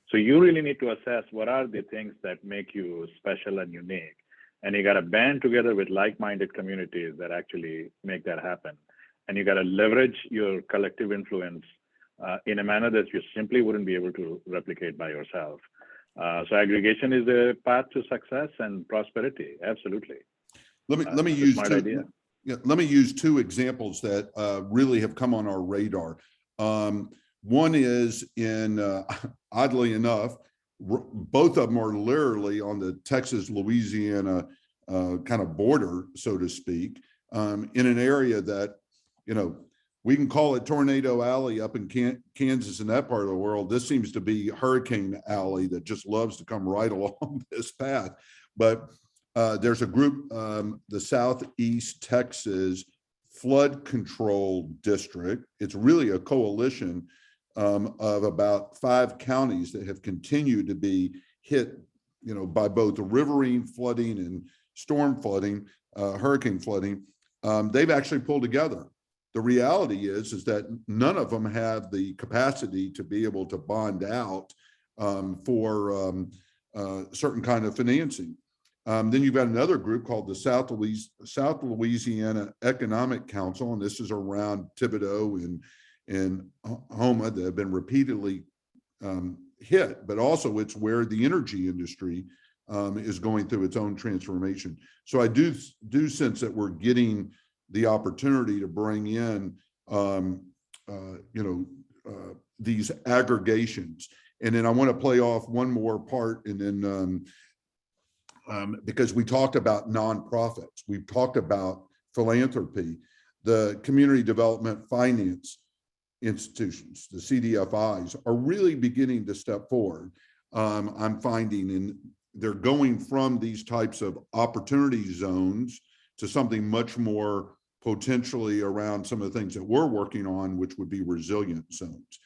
So you really need to assess what are the things that make you special and unique. And you got to band together with like-minded communities that actually make that happen. And you got to leverage your collective influence in a manner that you simply wouldn't be able to replicate by yourself. So aggregation is a path to success and prosperity. Absolutely. Let me use two examples that really have come on our radar. One is in, oddly enough, both of them are literally on the Texas-Louisiana kind of border, so to speak, in an area that, we can call it Tornado Alley up in Kansas and that part of the world. This seems to be Hurricane Alley that just loves to come right along this path. But there's a group, the Southeast Texas Flood Control District. It's really a coalition of about 5 counties that have continued to be hit by both the riverine flooding and storm flooding, hurricane flooding, they've actually pulled together. The reality is that none of them have the capacity to be able to bond out for certain kind of financing. Then you've got another group called the South Louisiana Economic Council, and this is around Thibodaux and Houma that have been repeatedly hit, but also it's where the energy industry is going through its own transformation. So I do sense that we're getting the opportunity to bring in, these aggregations. And then I want to play off one more part, and then because we talked about nonprofits, we've talked about philanthropy, the community development finance institutions, the CDFIs, are really beginning to step forward. I'm finding, and they're going from these types of opportunity zones to something much more potentially around some of the things that we're working on, which would be resilient zones.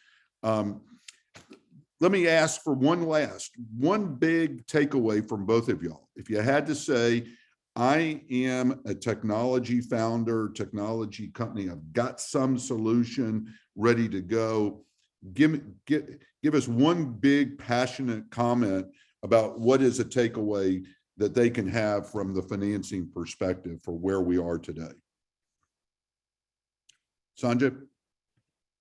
Let me ask for one big takeaway from both of y'all. If you had to say, I am a technology founder, technology company, I've got some solution ready to go, give us one big passionate comment about what is a takeaway that they can have from the financing perspective for where we are today. Sanjay?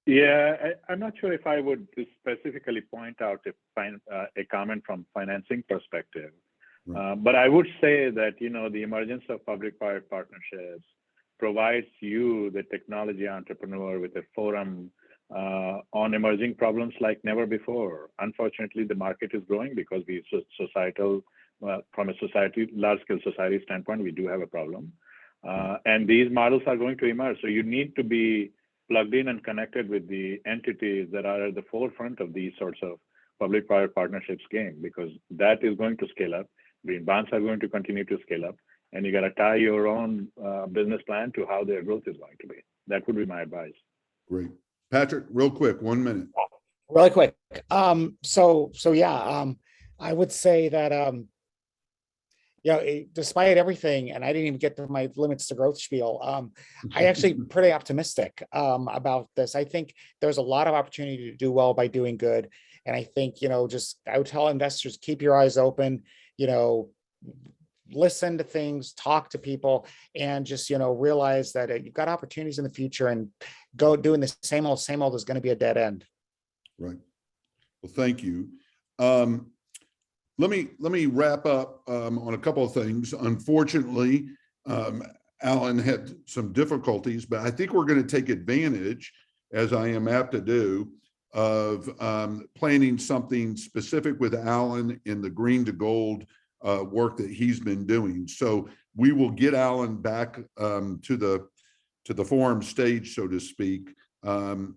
Yeah, I'm not sure if I would specifically point out a comment from financing perspective, but I would say that, the emergence of public-private partnerships provides you, the technology entrepreneur, with a forum on emerging problems like never before. Unfortunately, the market is growing because from a large-scale society standpoint, we do have a problem. And these models are going to emerge. So you need to be plugged in and connected with the entities that are at the forefront of these sorts of public-private partnerships game, because that is going to scale up. Green bonds are going to continue to scale up, and you got to tie your own business plan to how their growth is going to be. That would be my advice. Great. Patrick, real quick, 1 minute. Really quick. I would say that, despite everything, and I didn't even get to my limits to growth spiel, I actually pretty optimistic about this. I think there's a lot of opportunity to do well by doing good. And I think, just I would tell investors, keep your eyes open, listen to things, talk to people, and just, realize that you've got opportunities in the future, and go doing the same old is going to be a dead end. Right. Well, thank you. Let me wrap up on a couple of things. Unfortunately, Alan had some difficulties, but I think we're going to take advantage, as I am apt to do, of planning something specific with Alan in the green to gold work that he's been doing. So we will get Alan back to the forum stage, so to speak, and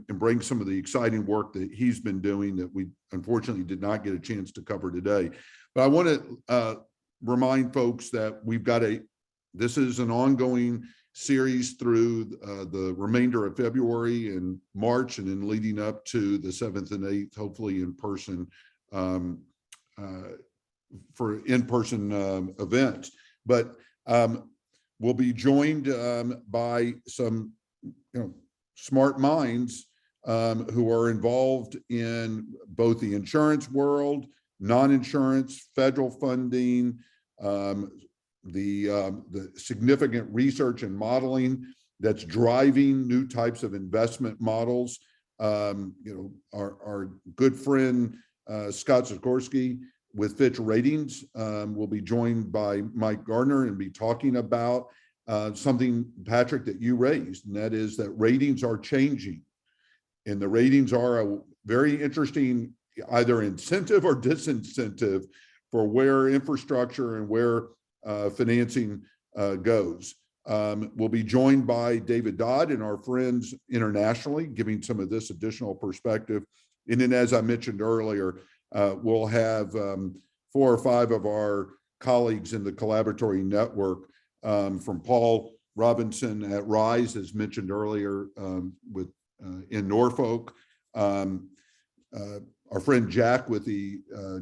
bring some of the exciting work that he's been doing that we unfortunately did not get a chance to cover today. But I want to remind folks that this is an ongoing series through the remainder of February and March, and then leading up to the 7th and 8th, hopefully in person, for in-person events. But we'll be joined by some smart minds who are involved in both the insurance world, non-insurance, federal funding, the significant research and modeling that's driving new types of investment models. Our good friend Scott Sikorsky with Fitch Ratings will be joined by Mike Gardner and be talking about something, Patrick, that you raised, and that is that ratings are changing. And the ratings are a very interesting either incentive or disincentive for where infrastructure and where financing goes. We'll be joined by David Dodd and our friends internationally, giving some of this additional perspective. And then, as I mentioned earlier, we'll have 4 or 5 of our colleagues in the collaboratory network, from Paul Robinson at RISE, as mentioned earlier, in Norfolk, our friend Jack with the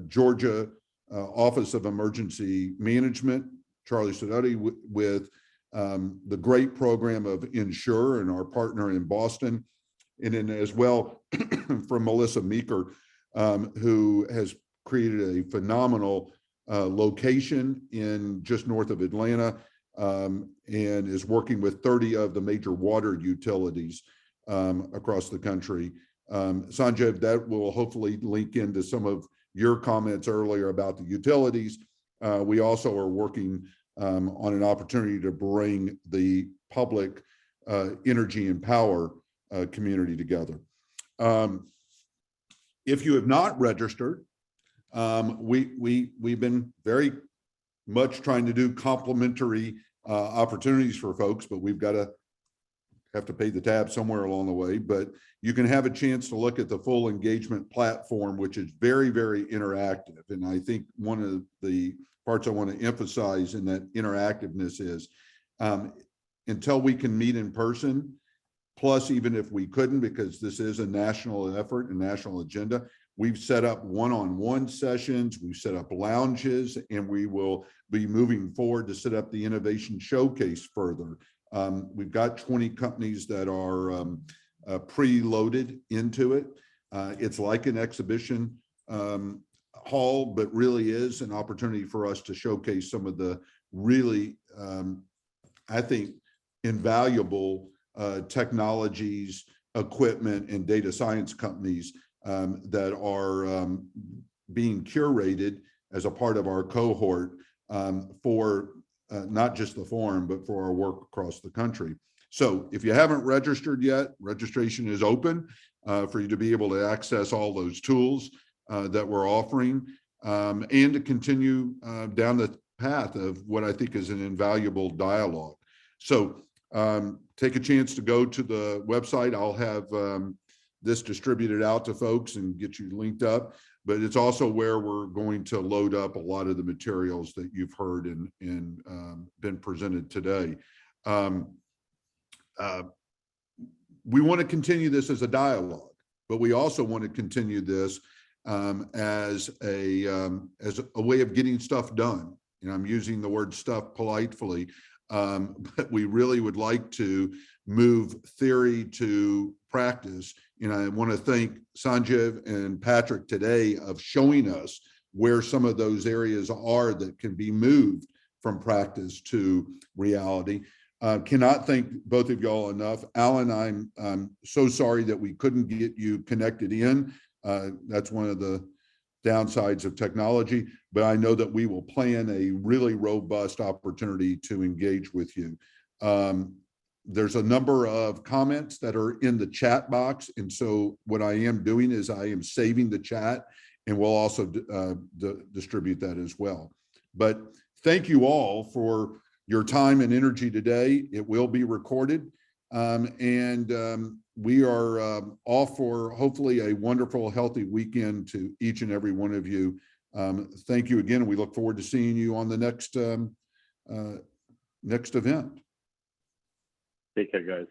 Georgia Office of Emergency Management, Charlie Sidoti with the great program of Insure and our partner in Boston. And then as well from Melissa Meeker, who has created a phenomenal location in just north of Atlanta, and is working with 30 of the major water utilities across the country. Sanjeev, that will hopefully link into some of your comments earlier about the utilities. We also are working on an opportunity to bring the public energy and power community together. If you have not registered, we've been very much trying to do complimentary opportunities for folks, but we've got to have to pay the tab somewhere along the way. But you can have a chance to look at the full engagement platform, which is very, very interactive. And I think one of the parts I want to emphasize in that interactiveness is until we can meet in person, plus even if we couldn't, because this is a national effort and national agenda, we've set up one-on-one sessions, we've set up lounges, and we will be moving forward to set up the innovation showcase further. We've got 20 companies that are preloaded into it. It's like an exhibition hall, but really is an opportunity for us to showcase some of the really, I think, invaluable technologies, equipment, and data science companies that are being curated as a part of our cohort for not just the forum, but for our work across the country. So if you haven't registered yet, registration is open for you to be able to access all those tools that we're offering and to continue down the path of what I think is an invaluable dialogue. So take a chance to go to the website. I'll have this distributed out to folks and get you linked up, but it's also where we're going to load up a lot of the materials that you've heard and been presented today. We want to continue this as a dialogue, but we also want to continue this as a way of getting stuff done. And I'm using the word stuff politely, but we really would like to move theory to practice. And I want to thank Sanjeev and Patrick today of showing us where some of those areas are that can be moved from practice to reality. Cannot thank both of y'all enough. Alan, I'm so sorry that we couldn't get you connected in. That's one of the downsides of technology, but I know that we will plan a really robust opportunity to engage with you. There's a number of comments that are in the chat box. And so what I am doing is I am saving the chat, and we'll also distribute that as well. But thank you all for your time and energy today. It will be recorded. We are off for hopefully a wonderful, healthy weekend to each and every one of you. Thank you again. We look forward to seeing you on the next event. Take care, guys.